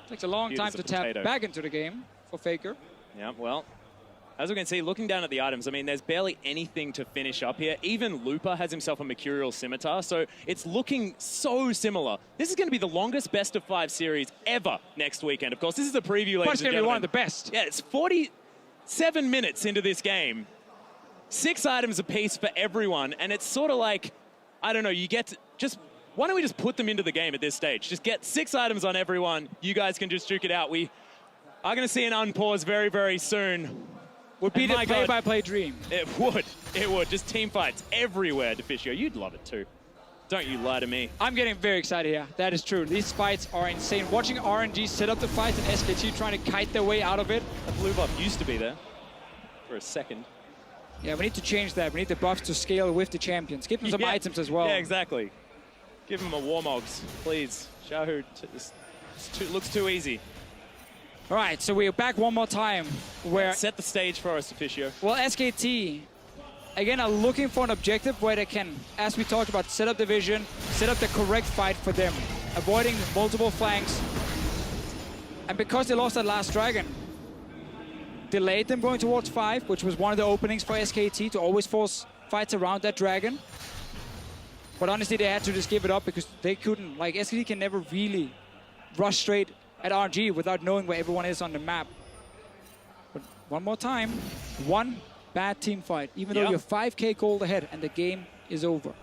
Takes a long time to tap back into the game for Faker. Yeah, well, as we can see, looking down at the items, I mean, there's barely anything to finish up here. Even Lupa has himself a Mercurial Scimitar, so it's looking so similar. This is going to be the longest best-of-5 series ever next weekend. Of course, this is a preview, ladies and gentlemen. It's going to be one of the best. Yeah, it's 47 minutes into this game. 6 items apiece for everyone, and it's sort of like, I don't know, you get to just, why don't we just put them into the game at this stage? Just get 6 items on everyone. You guys can just duke it out. We are going to see an unpause very, very soon. Would be the play-by-play dream. It would. It would. Just team fights everywhere, Deficio. You'd love it too. Don't you lie to me. I'm getting very excited here. That is true. These fights are insane. Watching RNG set up the fights and SKT trying to kite their way out of it. The blue buff used to be there for a second. Yeah, we need to change that. We need the buffs to scale with the champions. Give them some items as well. Yeah, exactly. Give them a Warmogs, please. Xiaohu, Looks too easy. All right, so we're back one more time. Where Set the stage for us, Officio. Well, SKT, again, are looking for an objective where they can, as we talked about, set up the vision, set up the correct fight for them, avoiding multiple flanks. And because they lost that last dragon, delayed them going towards 5, which was one of the openings for SKT to always force fights around that dragon. But honestly, they had to just give it up because they couldn't, like, SKT can never really rush straight at RNG without knowing where everyone is on the map. But one more time, one bad team fight, even though you're 5k gold ahead and the game is over.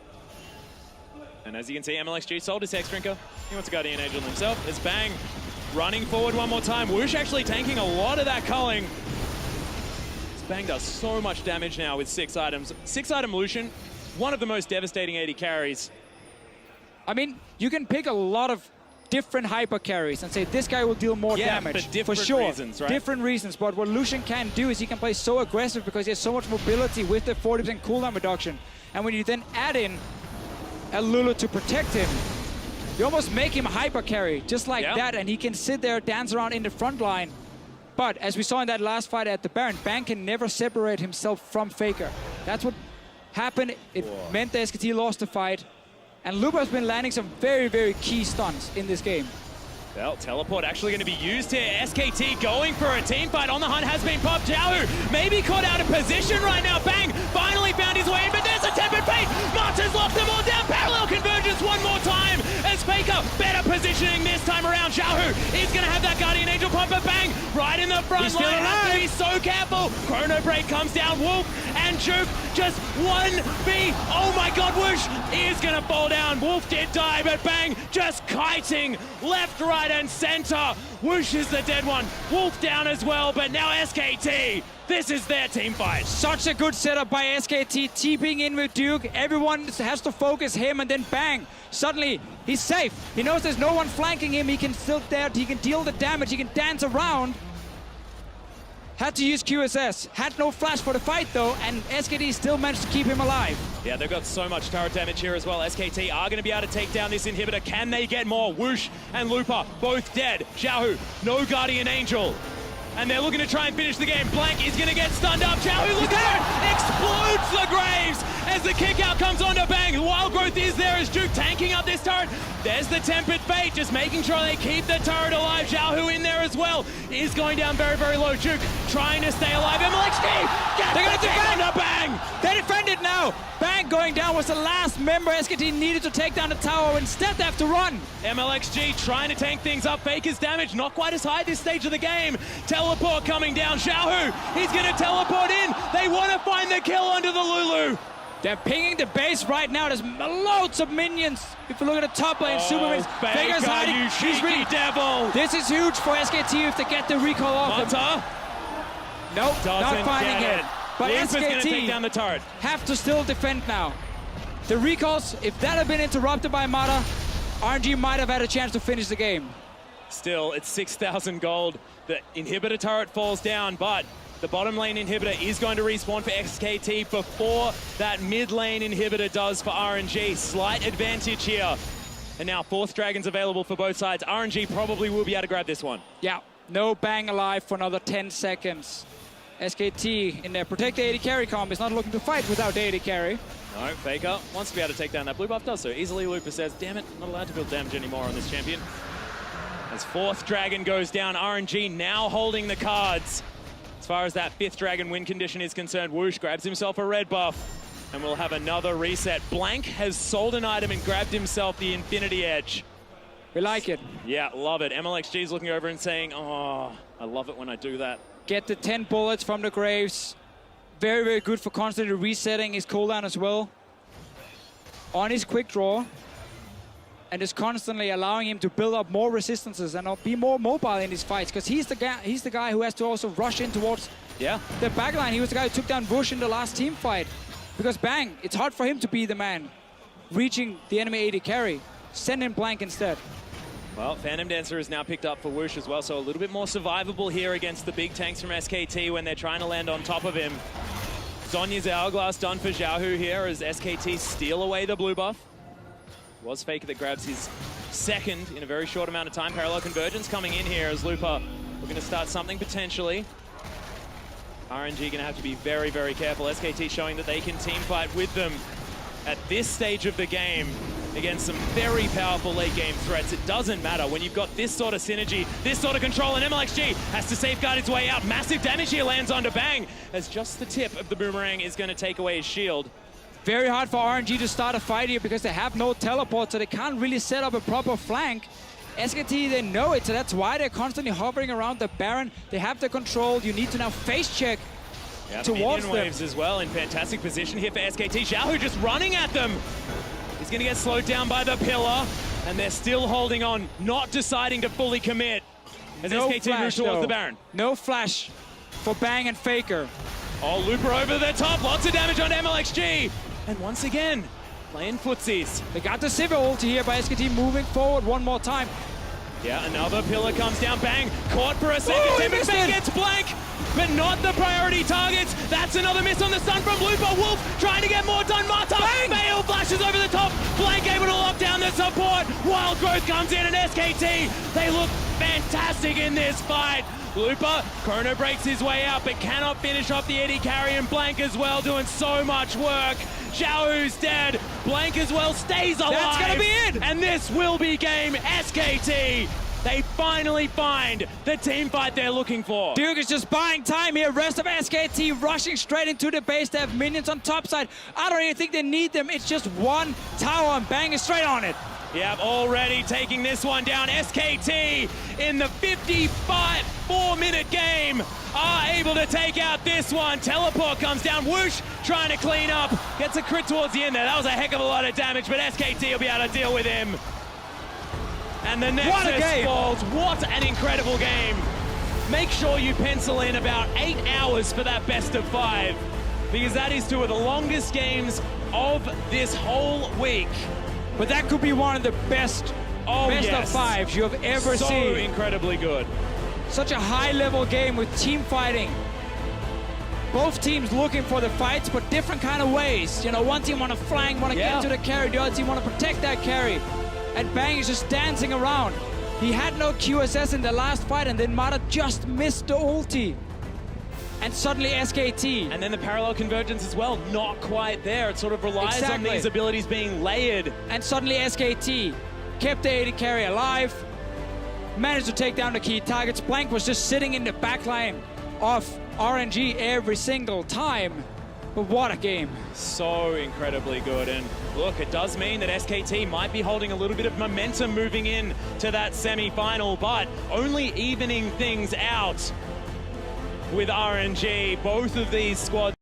And as you can see, Mlxg sold his Hex Drinker. He wants a Guardian Angel himself. It's Bang running forward one more time. Wuxx actually tanking a lot of that culling. Bang does so much damage now with 6 items. 6-item Lucian, one of the most devastating AD carries. I mean, you can pick a lot of different hyper carries and say this guy will deal more damage. For sure. Reasons, right? Different reasons, but what Lucian can do is he can play so aggressive because he has so much mobility with the 40% cooldown reduction. And when you then add in a Lulu to protect him, you almost make him a hyper carry, just like that, and he can sit there, dance around in the front line. But as we saw in that last fight at the Baron, Bang can never separate himself from Faker. That's what happened. It meant that SKT lost the fight. And Lupa has been landing some very, very key stunts in this game. Well, teleport actually going to be used here. SKT going for a team fight. On the hunt has been popped. Xiaohu maybe caught out of position right now. Bang finally found his way in, but there's a tempered fate. Martin's locked them all down. Parallel convergence one more time as Faker better positioning this time around. Xiaohu is going to have that Guardian Angel pop, but Bang right in the front line. Has to be so careful. Chrono Break comes down. Wolf and Juke just 1v. Oh my God, Wuxx is going to fall down. Wolf did die, but Bang just kiting left, right, and center. Wuxx is the dead one. Wolf down as well, but now SKT. This is their team fight. Such a good setup by SKT, TPing in with Duke. Everyone has to focus him, and then Bang. Suddenly, he's safe. He knows there's no one flanking him. He can still there. He can deal the damage. He can dance around. Had to use QSS. Had no flash for the fight, though, and SKT still managed to keep him alive. Yeah, they've got so much turret damage here as well. SKT are going to be able to take down this inhibitor. Can they get more? Wuxx and Lupa both dead. Xiaohu, no Guardian Angel. And they're looking to try and finish the game. Blank is going to get stunned up. Xiaohu, look at it! Explodes the Graves as the kick out comes onto Bang. The Wild Growth is there as Duke tanking up this turret. There's the Tempered Fate, just making sure they keep the turret alive. Xiaohu in there as well. Is going down very, very low. Duke trying to stay alive. Mlxg gets They're going to defend onto Bang. They defended now. Bang going down was the last member SKT needed to take down the tower. Instead, they have to run. Mlxg trying to tank things up. Faker's damage not quite as high this stage of the game. Teleport coming down. Xiaohu, he's going to teleport in. They want to find the kill onto the Lulu. They're pinging the base right now. There's loads of minions. If you look at the top lane, Superman, Faker's hiding. You cheeky devil. This is huge for SKT if they get the recall off them. Nope, not finding it. But Lupa's going to take SKT down the turret. have to still defend now. The recalls, if that had been interrupted by Mata, RNG might have had a chance to finish the game. Still, it's 6,000 gold. The inhibitor turret falls down, but the bottom lane inhibitor is going to respawn for SKT before that mid lane inhibitor does for RNG. Slight advantage here. And now 4th Dragon's available for both sides. RNG probably will be able to grab this one. Yeah, no Bang alive for another 10 seconds. SKT in their protected AD carry comp is not looking to fight without the AD carry. No, Faker wants to be able to take down that blue buff, does so easily. Lupa says, damn it, not allowed to build damage anymore on this champion. As 4th Dragon goes down, RNG now holding the cards. As far as that 5th Dragon win condition is concerned, Wuxx grabs himself a red buff and we'll have another reset. Blank has sold an item and grabbed himself the Infinity Edge. We like it. Yeah, love it. Mlxg is looking over and saying, oh, I love it when I do that. Get the 10 bullets from the Graves. Very, very good for constantly resetting his cooldown as well. On his quick draw. And is constantly allowing him to build up more resistances and be more mobile in his fights. Because he's the guy who has to also rush in towards the backline. He was the guy who took down Wuxx in the last team fight. Because Bang, it's hard for him to be the man reaching the enemy AD carry. Send in Blank instead. Well, Phantom Dancer is now picked up for Wuxx as well, so a little bit more survivable here against the big tanks from SKT when they're trying to land on top of him. Zhonya's Hourglass done for Xiaohu here as SKT steal away the blue buff. Was Faker that grabs his second in a very short amount of time. Parallel convergence coming in here as Lupa looking to start something potentially. RNG going to have to be very, very careful. SKT showing that they can team fight with them at this stage of the game against some very powerful late game threats. It doesn't matter when you've got this sort of synergy, this sort of control, and Mlxg has to safeguard its way out. Massive damage here lands onto Bang as just the tip of the boomerang is going to take away his shield. Very hard for RNG to start a fight here because they have no teleport, so they can't really set up a proper flank. SKT, they know it, so that's why they're constantly hovering around the Baron. They have the control. You need to now face check towards them. Waves as well in fantastic position here for SKT. Xiaohu just running at them. He's going to get slowed down by the pillar, and they're still holding on, not deciding to fully commit as no SKT flash, moves towards the Baron. No flash for Bang and Faker. Oh, Looper over the top. Lots of damage on Mlxg. And once again, playing footsies. They got the Sivir ulti here by SKT moving forward one more time. Yeah, another pillar comes down. Bang, caught for a second. Bang Gets blank, but not the priority targets. That's another miss on the stun from Lupa. Wolf trying to get more done. Mata, Bale flashes over the top. Blank able to lock down the support. Wild Growth comes in, and SKT, they look fantastic in this fight. Lupa, Chrono breaks his way out, but cannot finish off the Eddie carry, and Blank as well, doing so much work. Xiaohu's dead. Blank as well stays alive. That's gonna be it. And this will be game SKT. They finally find the team fight they're looking for. Duke is just buying time here. Rest of SKT rushing straight into the base. They have minions on top side. I don't even think they need them. It's just one tower and Bang is straight on it. Yep, already taking this one down. SKT in the 54-minute game are able to take out this one. Teleport comes down. Whoosh trying to clean up. Gets a crit towards the end there. That was a heck of a lot of damage, but SKT will be able to deal with him. And the Nexus falls. What an incredible game. Make sure you pencil in about 8 hours for that best of 5, because that is 2 of the longest games of this whole week. But that could be one of the best of 5s you have ever seen. So incredibly good. Such a high-level game with team fighting. Both teams looking for the fights, but different kind of ways. You know, one team want to flank, want to get into the carry. The other team want to protect that carry. And Bang is just dancing around. He had no QSS in the last fight, and then Mata just missed the ulti. And suddenly SKT. And then the parallel convergence as well, not quite there. It sort of relies on these abilities being layered. And suddenly SKT kept the AD carry alive, managed to take down the key targets. Blank was just sitting in the backline of RNG every single time. But what a game. So incredibly good. And look, it does mean that SKT might be holding a little bit of momentum moving in to that semi-final, but only evening things out with RNG. Both of these squads